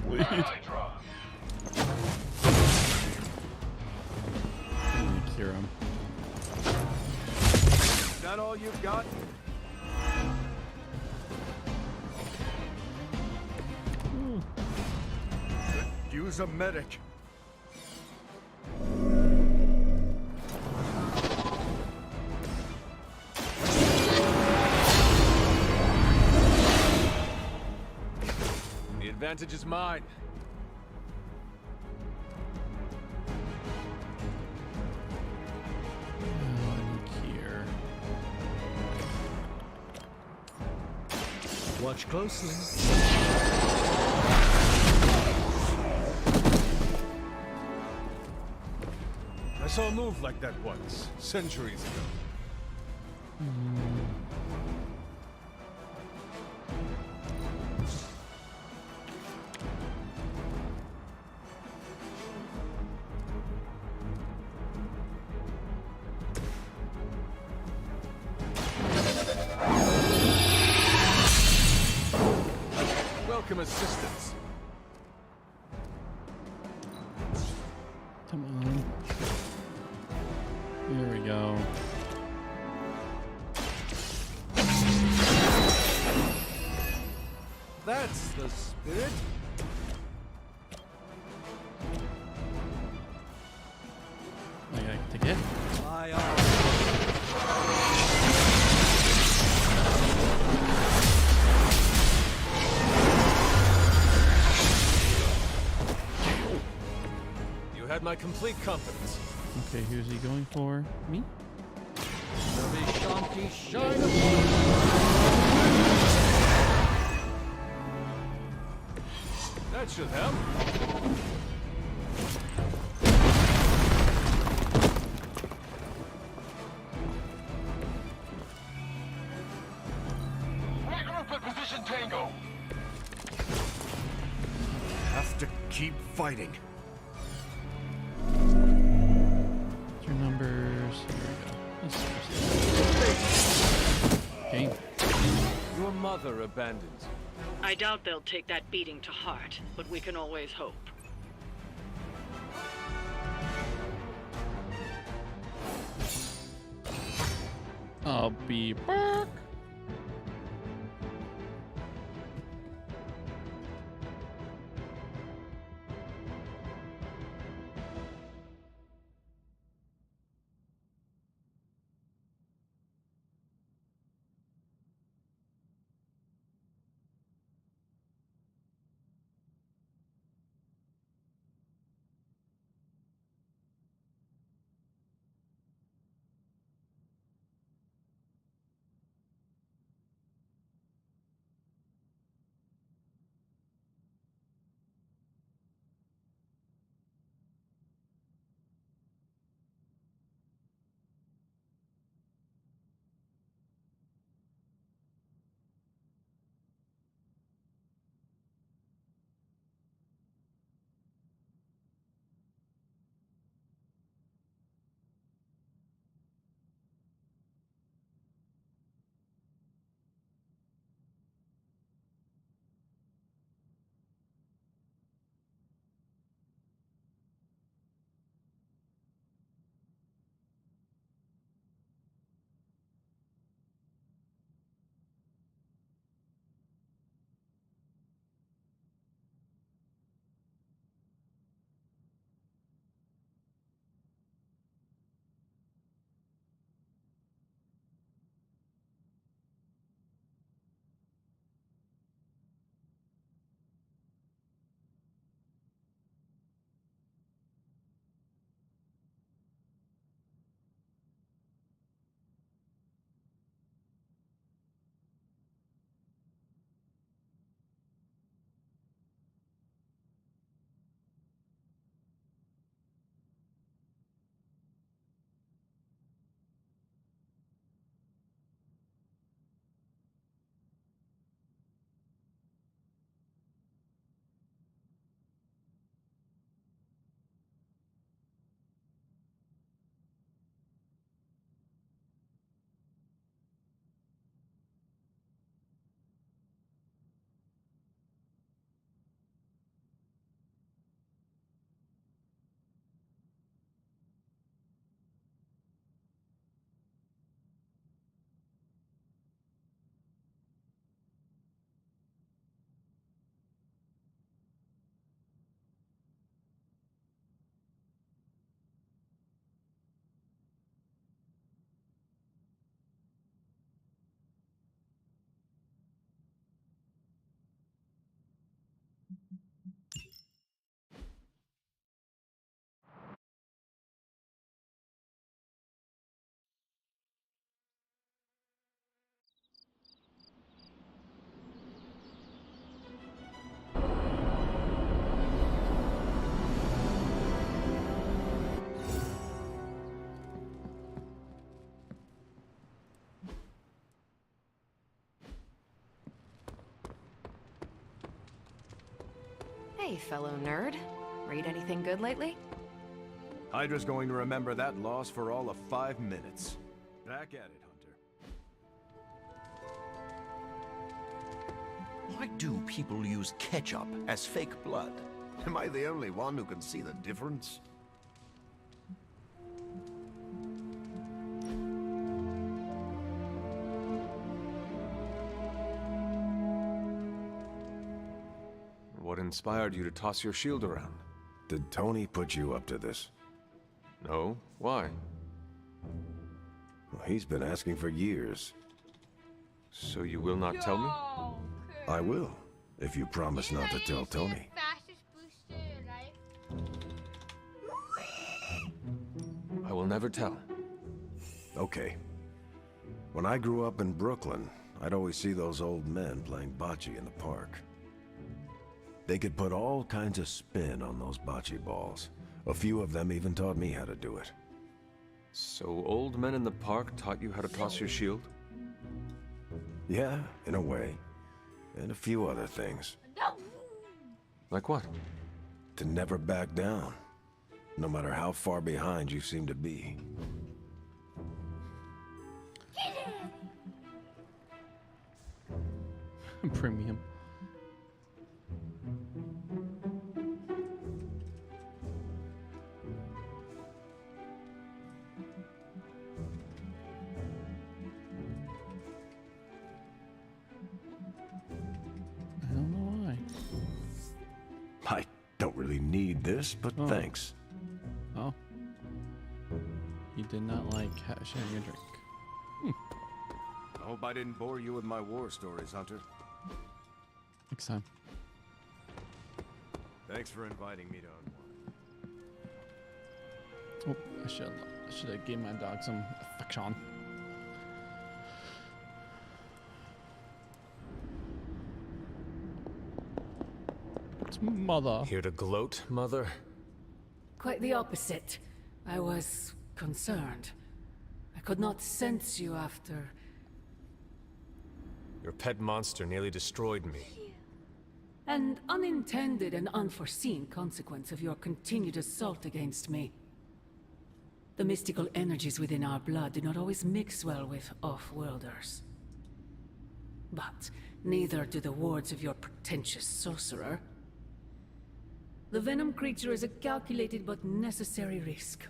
Bleed. Cure him. Is that all you've got? Could use a medic. The advantage is mine. Here. Watch closely. I saw a move like that once, centuries ago. Welcome assistance. Come on. Here we go. That's the spirit. I gotta take it. My You had my complete confidence. Okay, who's he going for? Me? Shanti shine That should help. Regroup at position Tango. Have to keep fighting. What's your numbers? Here we go. Game. Your mother abandoned you. I doubt they'll take that beating to heart, but we can always hope. I'll be back. Hey, fellow nerd. Read anything good lately? Hydra's going to remember that loss for all of 5 minutes. Back at it, Hunter. Why do people use ketchup as fake blood? Am I the only one who can see the difference? What inspired you to toss your shield around? Did Tony put you up to this? No. Why? Well, he's been asking for years. So you will not tell me? I will, if you promise not to tell Tony. Fastest booster in your life. I will never tell. Okay. When I grew up in Brooklyn, I'd always see those old men playing bocce in the park. They could put all kinds of spin on those bocce balls. A few of them even taught me how to do it. So old men in the park taught you how to toss your shield? Yeah, in a way. And a few other things. Like what? To never back down, no matter how far behind you seem to be. Premium. I don't know why. I don't really need this, but thanks. Oh. You did not like sharing a drink. I hope I didn't bore you with my war stories, Hunter. Next time. Thanks for inviting me to Unwind. Oh, I should have given my dog some affection. It's mother. Here to gloat, mother? Quite the opposite. I was concerned. I could not sense you after... Your pet monster nearly destroyed me. An unintended and unforeseen consequence of your continued assault against me. The mystical energies within our blood do not always mix well with off-worlders. But neither do the wards of your pretentious sorcerer. The venom creature is a calculated but necessary risk.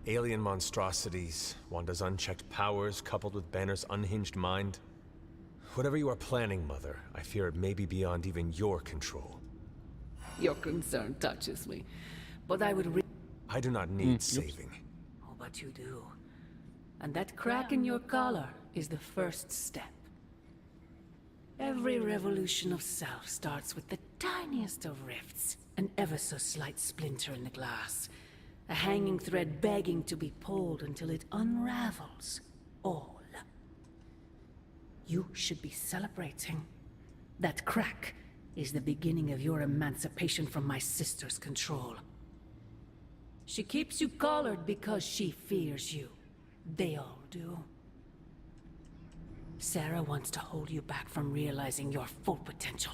Alien monstrosities, Wanda's unchecked powers coupled with Banner's unhinged mind. Whatever you are planning, Mother, I fear it may be beyond even your control. Your concern touches me, but I would I do not need saving. Oh, but you do. And that crack in your collar is the first step. Every revolution of self starts with the tiniest of rifts, an ever so slight splinter in the glass. A hanging thread begging to be pulled until it unravels all. You should be celebrating. That crack is the beginning of your emancipation from my sister's control. She keeps you collared because she fears you. They all do. Sarah wants to hold you back from realizing your full potential,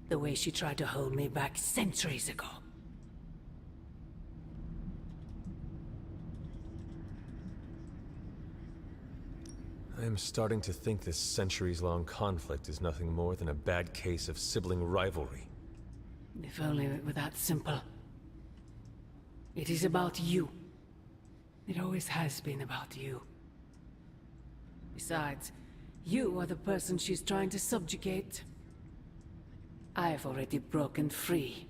the way she tried to hold me back centuries ago. I am starting to think this centuries-long conflict is nothing more than a bad case of sibling rivalry. If only it were that simple. It is about you. It always has been about you. Besides, you are the person she's trying to subjugate. I've already broken free.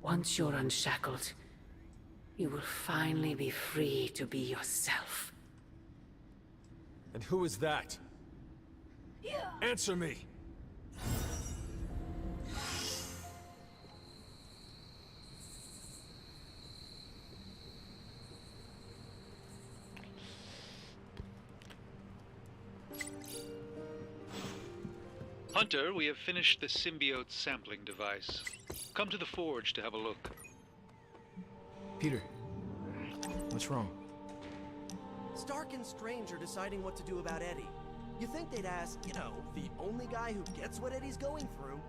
Once you're unshackled, you will finally be free to be yourself. And who is that? Answer me! Hunter, we have finished the symbiote sampling device. Come to the forge to have a look. Peter, what's wrong? Stark and Strange are deciding what to do about Eddie. You think they'd ask, you know, the only guy who gets what Eddie's going through.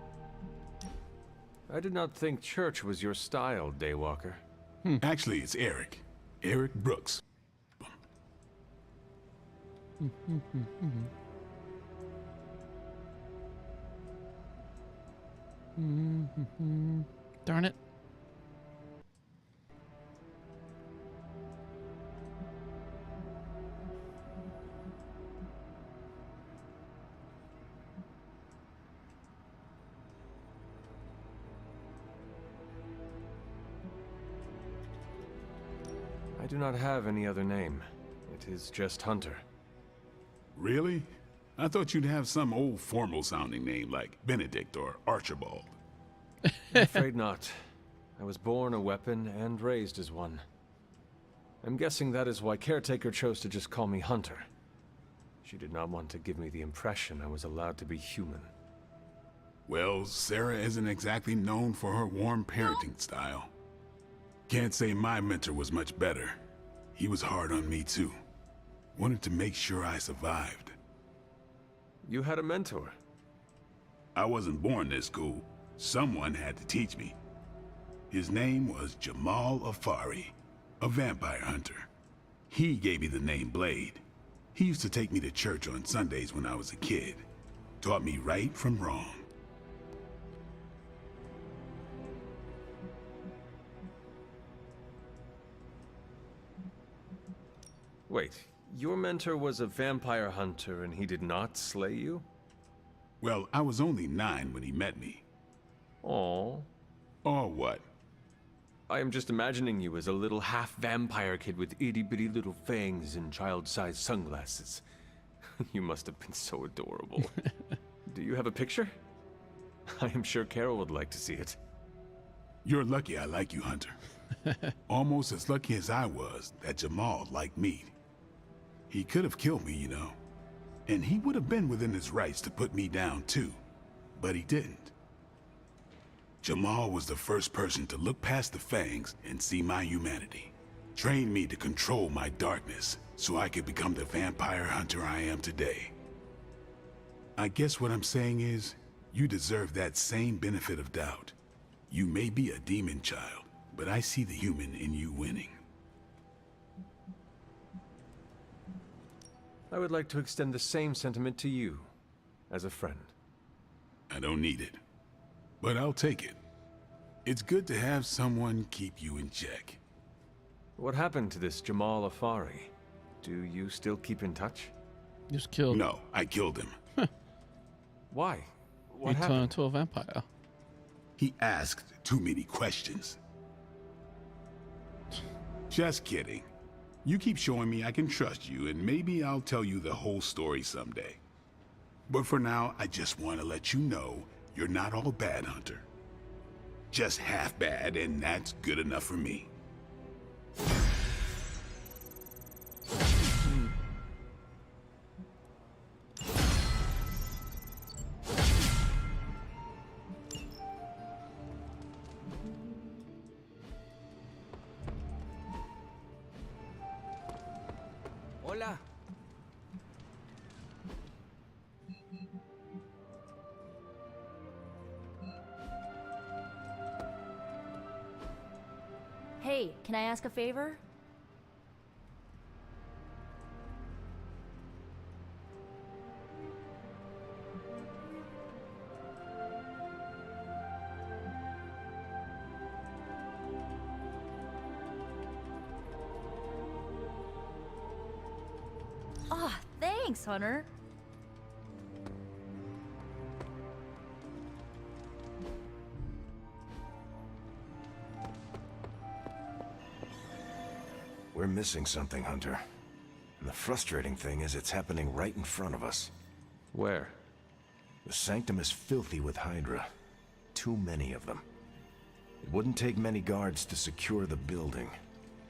I did not think church was your style, Daywalker. Actually, it's Eric. Eric Brooks. Darn it. I do not have any other name. It is just Hunter. Really? I thought you'd have some old formal-sounding name like Benedict or Archibald. I'm afraid not. I was born a weapon and raised as one. I'm guessing that is why Caretaker chose to just call me Hunter. She did not want to give me the impression I was allowed to be human. Well, Sarah isn't exactly known for her warm parenting style. Can't say my mentor was much better. He was hard on me too. Wanted to make sure I survived. You had a mentor? I wasn't born this cool. Someone had to teach me. His name was Jamal Afari, a vampire hunter. He gave me the name Blade. He used to take me to church on Sundays when I was a kid. Taught me right from wrong. Wait, your mentor was a vampire hunter and he did not slay you? Well, I was only 9 when he met me. Aww. Or what? I am just imagining you as a little half-vampire kid with itty-bitty little fangs and child-sized sunglasses. You must have been so adorable. Do you have a picture? I am sure Carol would like to see it. You're lucky I like you, Hunter. Almost as lucky as I was that Jamal liked me. He could have killed me, you know. And he would have been within his rights to put me down too. But he didn't. Jamal was the first person to look past the fangs and see my humanity. Trained me to control my darkness so I could become the vampire hunter I am today. I guess what I'm saying is, you deserve that same benefit of doubt. You may be a demon child, but I see the human in you winning. I would like to extend the same sentiment to you, as a friend. I don't need it, but I'll take it. It's good to have someone keep you in check. What happened to this Jamal Afari? Do you still keep in touch? He was killed. No, I killed him. Why? What He turned happened? into a vampire. He asked too many questions. Just kidding. You keep showing me I can trust you, and maybe I'll tell you the whole story someday. But for now, I just want to let you know you're not all bad, Hunter. Just half bad, and that's good enough for me. Hola. Hey, can I ask a favor? Ah, thanks, Hunter. We're missing something, Hunter. And the frustrating thing is it's happening right in front of us. Where? The Sanctum is filthy with Hydra. Too many of them. It wouldn't take many guards to secure the building.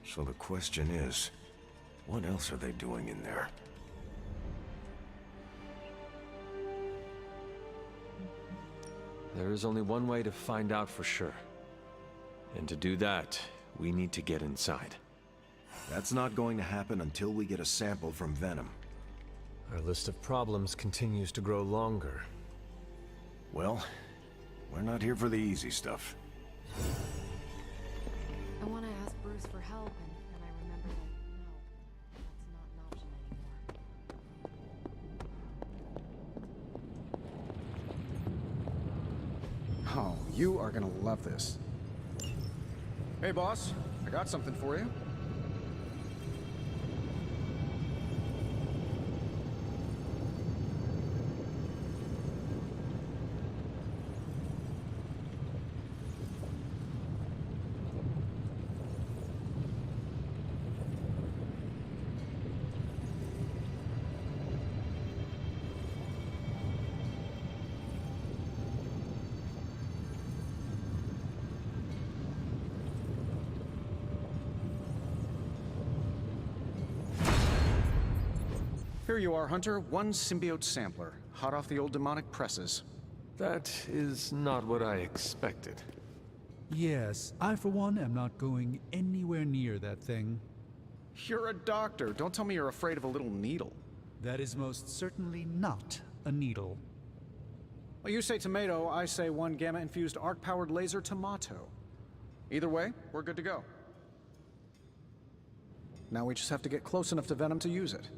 So the question is, what else are they doing in there? There is only one way to find out for sure. And to do that, we need to get inside. That's not going to happen until we get a sample from Venom. Our list of problems continues to grow longer. Well, we're not here for the easy stuff. I want to ask Bruce for help, and I remember that, no, that's not an option anymore. Oh, you are gonna love this. Hey, boss. I got something for you. Here you are, Hunter. One symbiote sampler, hot off the old demonic presses. That is not what I expected. Yes, I for one am not going anywhere near that thing. You're a doctor. Don't tell me you're afraid of a little needle. That is most certainly not a needle. Well, you say tomato, I say one gamma-infused arc-powered laser tomato. Either way, we're good to go. Now we just have to get close enough to Venom to use it.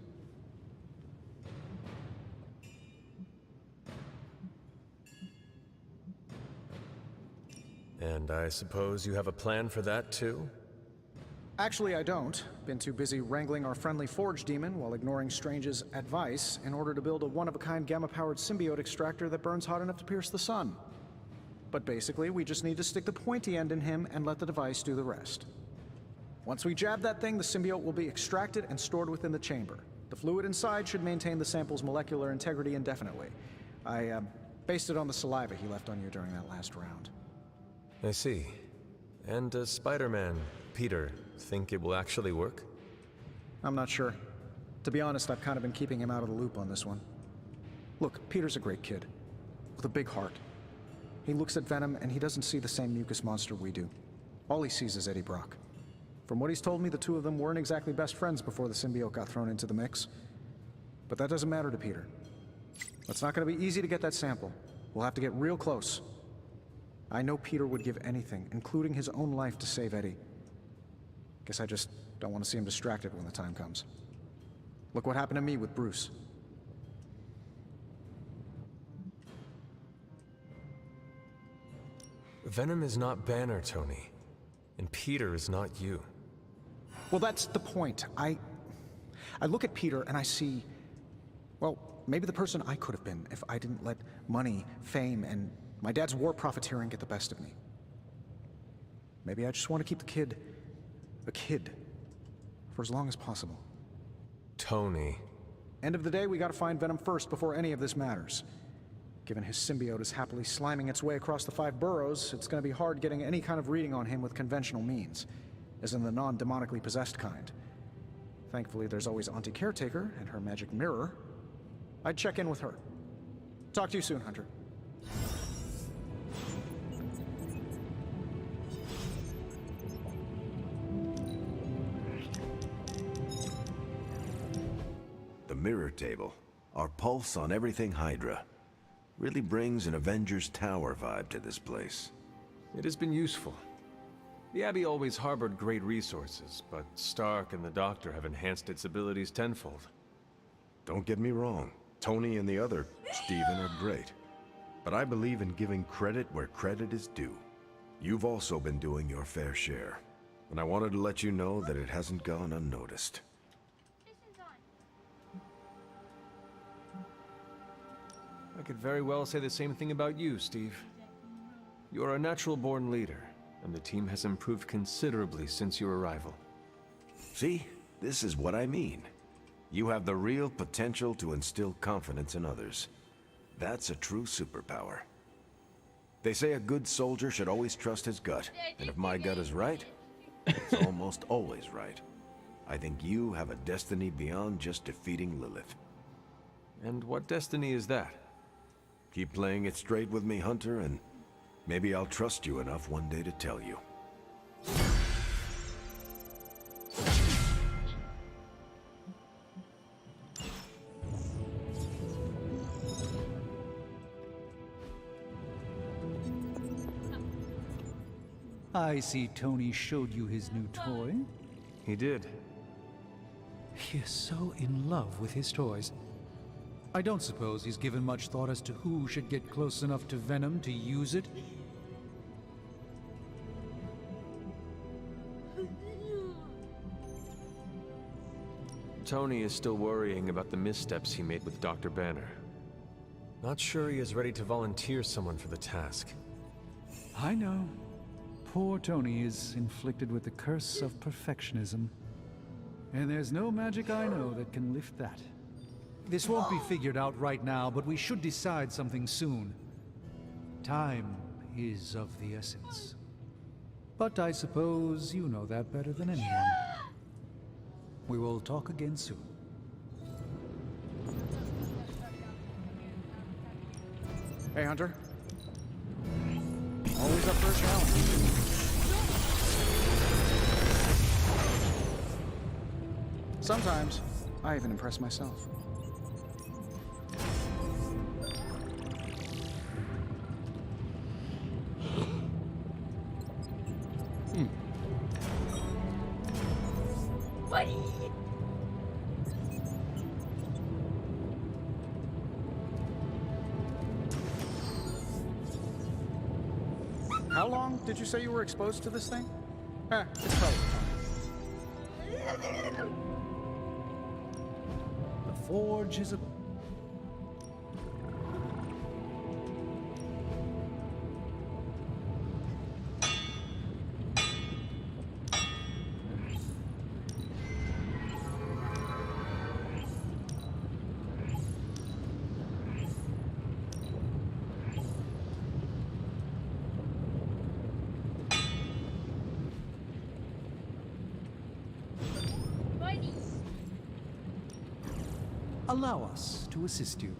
And I suppose you have a plan for that too? Actually, I don't. Been too busy wrangling our friendly Forge demon while ignoring Strange's advice in order to build a one-of-a-kind gamma-powered symbiote extractor that burns hot enough to pierce the sun. But basically, we just need to stick the pointy end in him and let the device do the rest. Once we jab that thing, the symbiote will be extracted and stored within the chamber. The fluid inside should maintain the sample's molecular integrity indefinitely. I based it on the saliva he left on you during that last round. I see. And does Spider-Man, Peter, think it will actually work? I'm not sure. To be honest, I've kind of been keeping him out of the loop on this one. Look, Peter's a great kid, with a big heart. He looks at Venom and he doesn't see the same mucus monster we do. All he sees is Eddie Brock. From what he's told me, the two of them weren't exactly best friends before the symbiote got thrown into the mix. But that doesn't matter to Peter. It's not going to be easy to get that sample. We'll have to get real close. I know Peter would give anything, including his own life, to save Eddie. Guess I just don't want to see him distracted when the time comes. Look what happened to me with Bruce. Venom is not Banner, Tony. And Peter is not you. Well, that's the point. I look at Peter and I see, well, maybe the person I could have been if I didn't let money, fame, and my dad's war profiteering get the best of me. Maybe I just want to keep the kid a kid for as long as possible. Tony. End of the day, we gotta find Venom first before any of this matters. Given his symbiote is happily sliming its way across the 5 boroughs, it's gonna be hard getting any kind of reading on him with conventional means, as in the non-demonically possessed kind. Thankfully, there's always Auntie Caretaker and her magic mirror. I'd check in with her. Talk to you soon, Hunter. The mirror table, our pulse on everything Hydra, really brings an Avengers Tower vibe to this place. It has been useful. The Abbey always harbored great resources, but Stark and the Doctor have enhanced its abilities tenfold. Don't get me wrong, Tony and the other Stephen are great. But I believe in giving credit where credit is due. You've also been doing your fair share, and I wanted to let you know that it hasn't gone unnoticed. I could very well say the same thing about you, Steve. You're a natural-born leader, and the team has improved considerably since your arrival. See? This is what I mean. You have the real potential to instill confidence in others. That's a true superpower. They say a good soldier should always trust his gut, and if my gut is right, it's almost always right. I think you have a destiny beyond just defeating Lilith. And what destiny is that? Keep playing it straight with me, Hunter, and maybe I'll trust you enough one day to tell you. I see Tony showed you his new toy. He did. He is so in love with his toys. I don't suppose he's given much thought as to who should get close enough to Venom to use it. Tony is still worrying about the missteps he made with Dr. Banner. Not sure he is ready to volunteer someone for the task. I know. Poor Tony is inflicted with the curse of perfectionism. And there's no magic I know that can lift that. This won't be figured out right now, but we should decide something soon. Time is of the essence. But I suppose you know that better than anyone. We will talk again soon. Hey, Hunter. Always up for a challenge. Sometimes, I even impress myself. How long did you say you were exposed to this thing? It's probably fine. The forge is a... Allow us to assist you.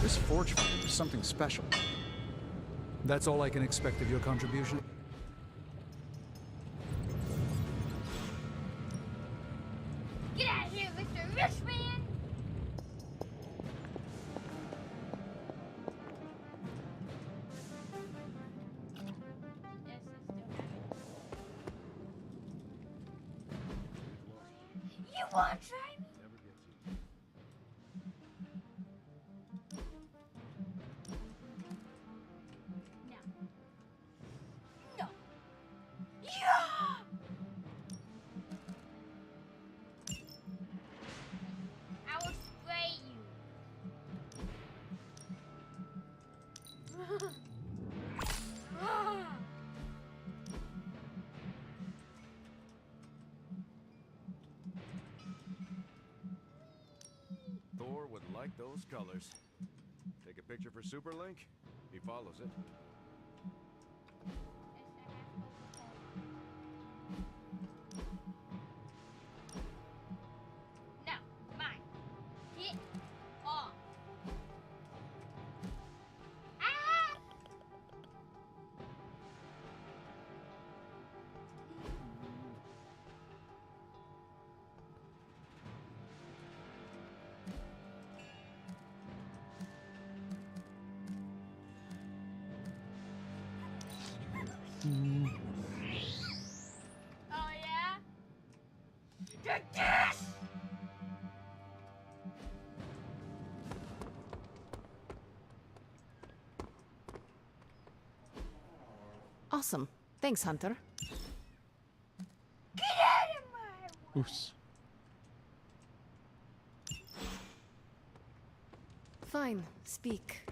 This forge find is something special. That's all I can expect of your contribution. Get out of here, Mr. Richman! You want to try me? No. Yeah! I will spray you. Thor would like those colors. Take a picture for Superlink? He follows it. No, mine. Get off. Ah! Oh yeah? Take this! Awesome. Thanks, Hunter. Get out of my way! Oops. Fine. Speak.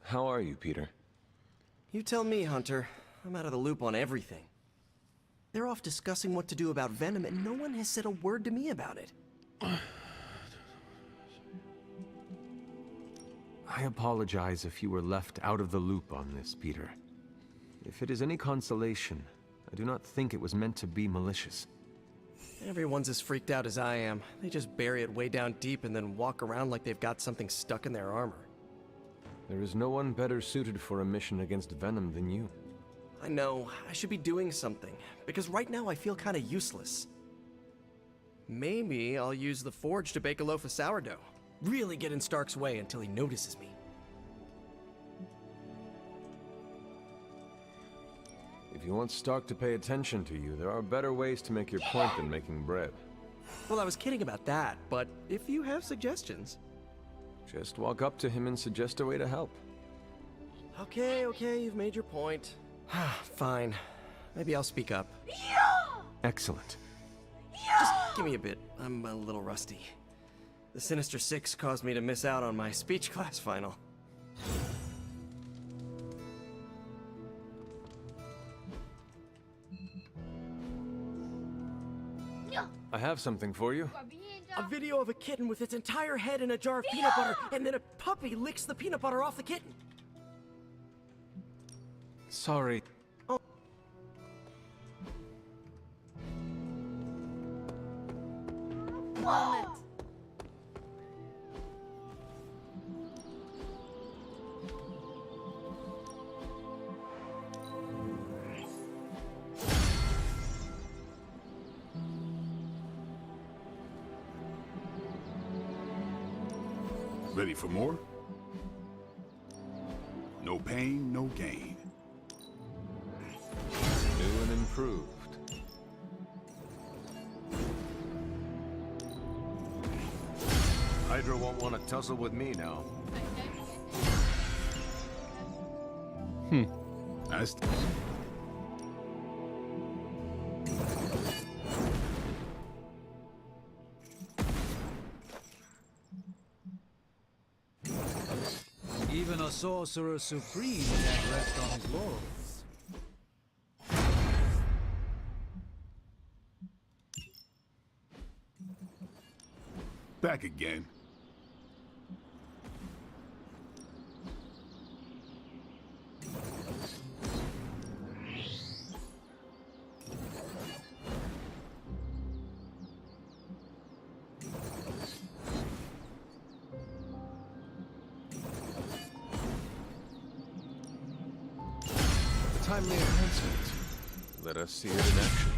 How are you, Peter? You tell me, Hunter. I'm out of the loop on everything. They're off discussing what to do about Venom, and no one has said a word to me about it. I apologize if you were left out of the loop on this, Peter. If it is any consolation, I do not think it was meant to be malicious. Everyone's as freaked out as I am. They just bury it way down deep and then walk around like they've got something stuck in their armor. There is no one better suited for a mission against Venom than you. I know, I should be doing something, because right now I feel kinda useless. Maybe I'll use the forge to bake a loaf of sourdough. Really get in Stark's way until he notices me. If you want Stark to pay attention to you, there are better ways to make your point than making bread. Well, I was kidding about that, but if you have suggestions... Just walk up to him and suggest a way to help. Okay, you've made your point. Fine. Maybe I'll speak up. Excellent. Just give me a bit. I'm a little rusty. The Sinister Six caused me to miss out on my speech class final. I have something for you. A video of a kitten with its entire head in a jar of peanut butter, and then a puppy licks the peanut butter off the kitten. Sorry. Oh. Ready for more? No pain, no gain. New and improved. Hydra won't want to tussle with me now. That's... Even a sorcerer supreme can't rest on his laurels. Back again. Timely enhancement. Let us see it in action.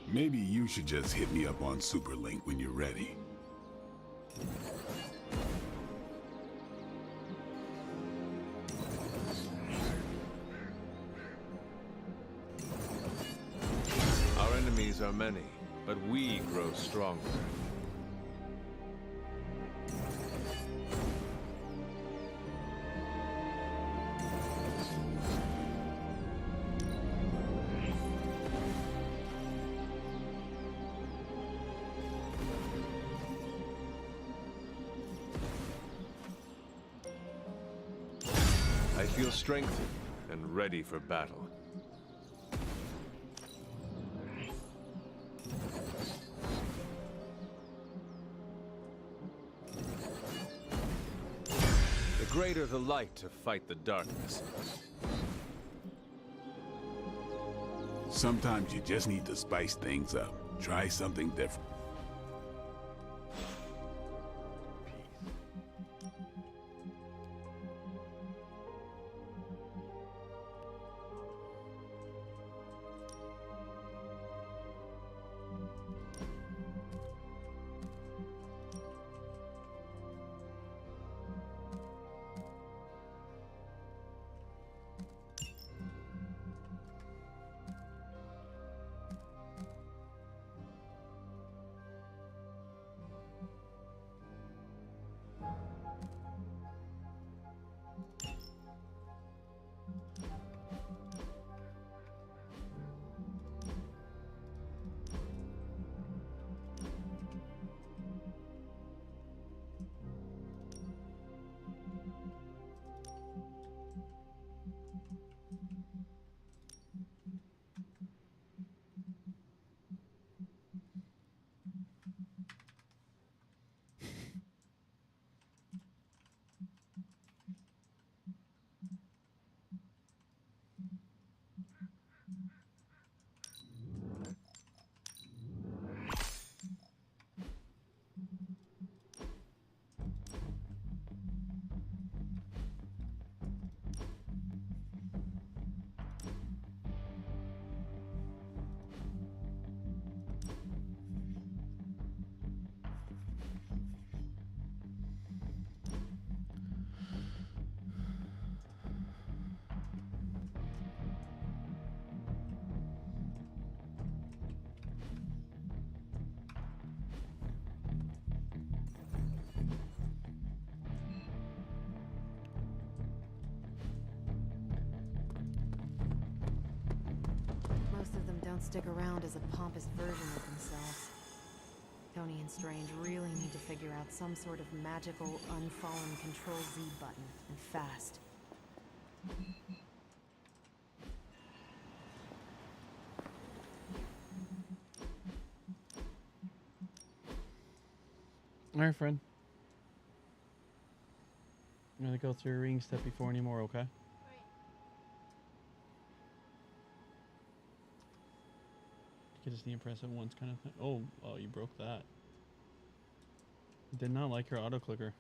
Maybe you should just hit me up on Superlink when you're ready. Our enemies are many, but we grow stronger. I feel strengthened and ready for battle. The greater the light to fight the darkness. Sometimes you just need to spice things up. Try something different. stick around as a pompous version of themselves. Tony and Strange really need to figure out some sort of magical unfallen Control-Z button, and fast. Alright, friend. I'm gonna go through reading step before anymore, okay? You just need to press it once kind of thing. Oh, you broke that. Did not like your auto clicker.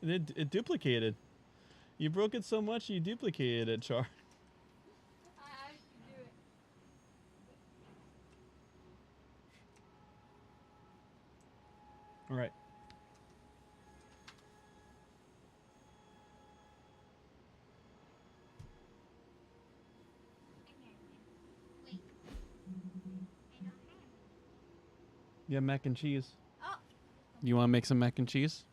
It duplicated. You broke it so much you duplicated it, Char. Alright. Yeah, mac and cheese. Oh. You want to make some mac and cheese?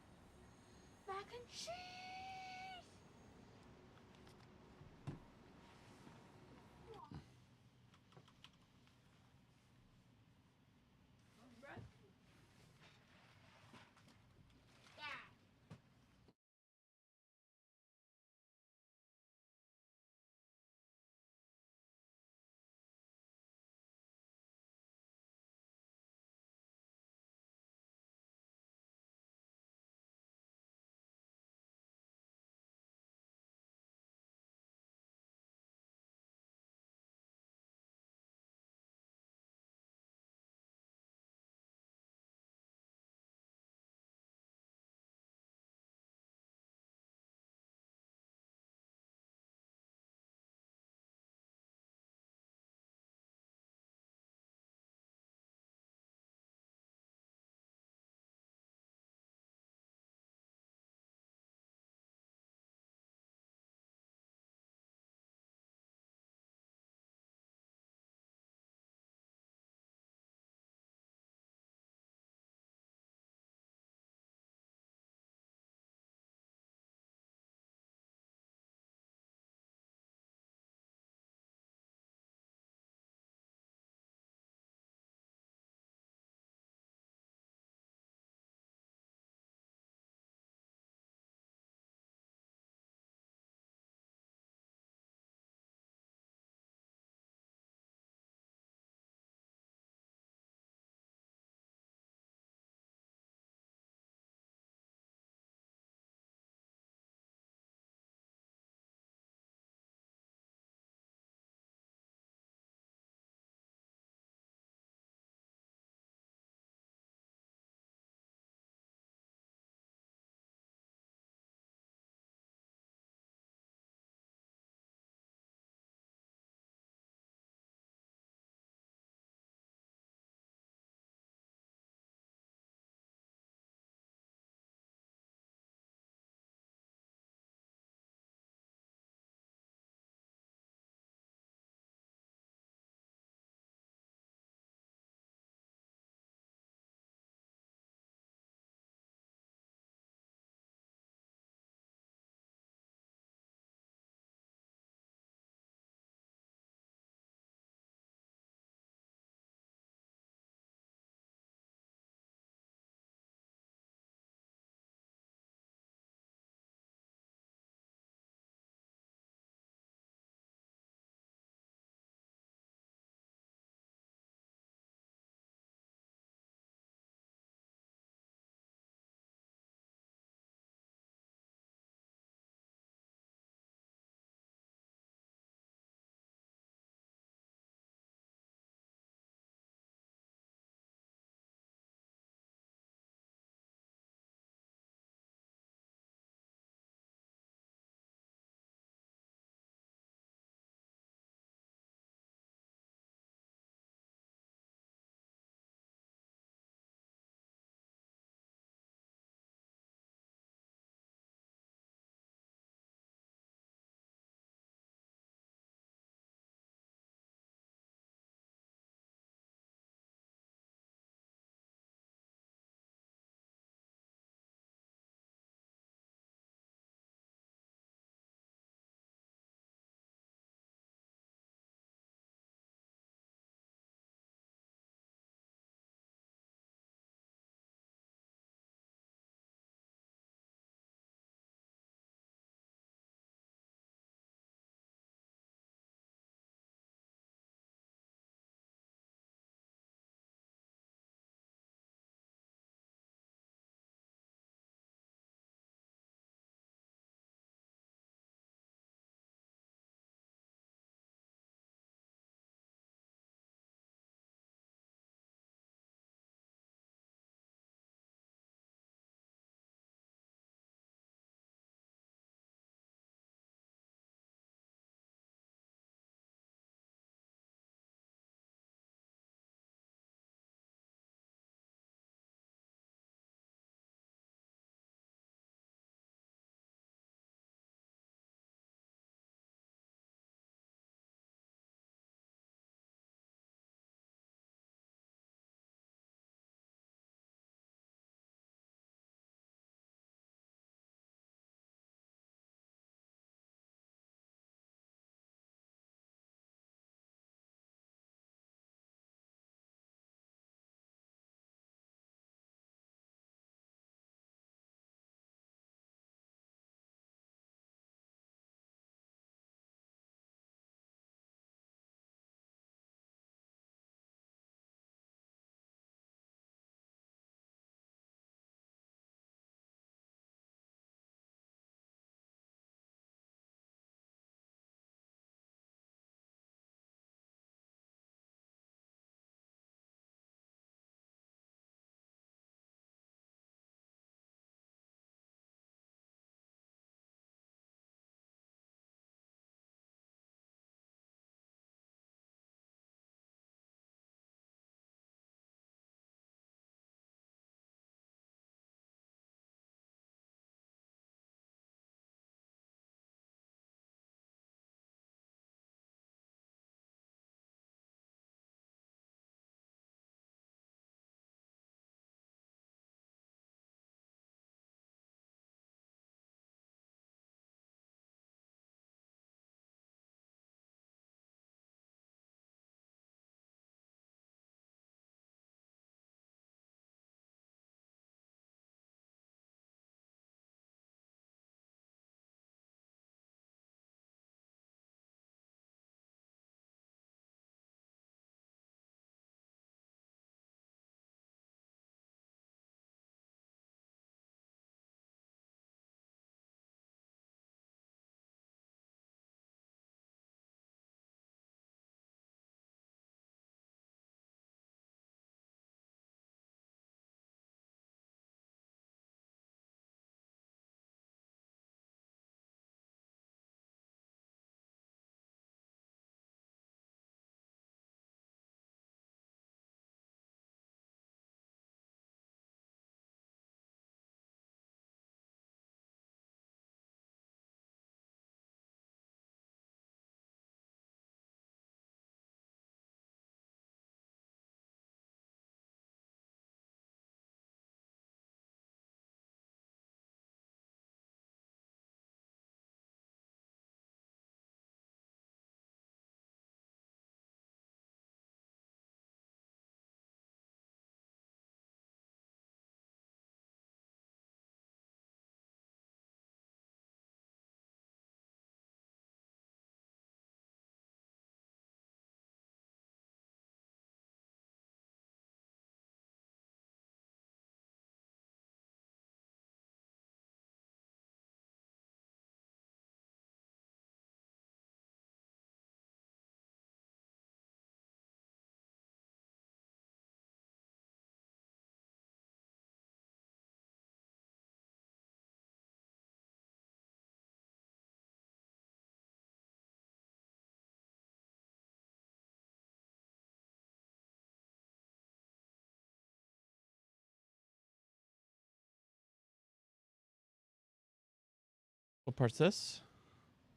What part's this?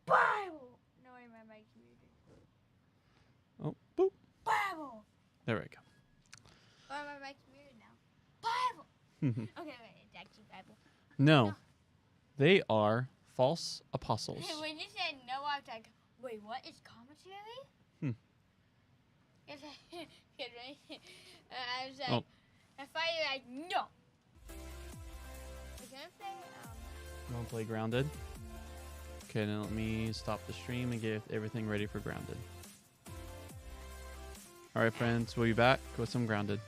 Bible. No, my mic's muted. Oh, boop. Bible. There we go. Oh, my mic's muted now. Bible. Okay, wait, it's actually Bible. No, they are false apostles. When you said no, I was like, wait, what is commentary? I was like, I finally like, no. We're gonna play, You want to play Grounded? Okay, then let me stop the stream and get everything ready for Grounded. Alright, friends, we'll be back with some Grounded.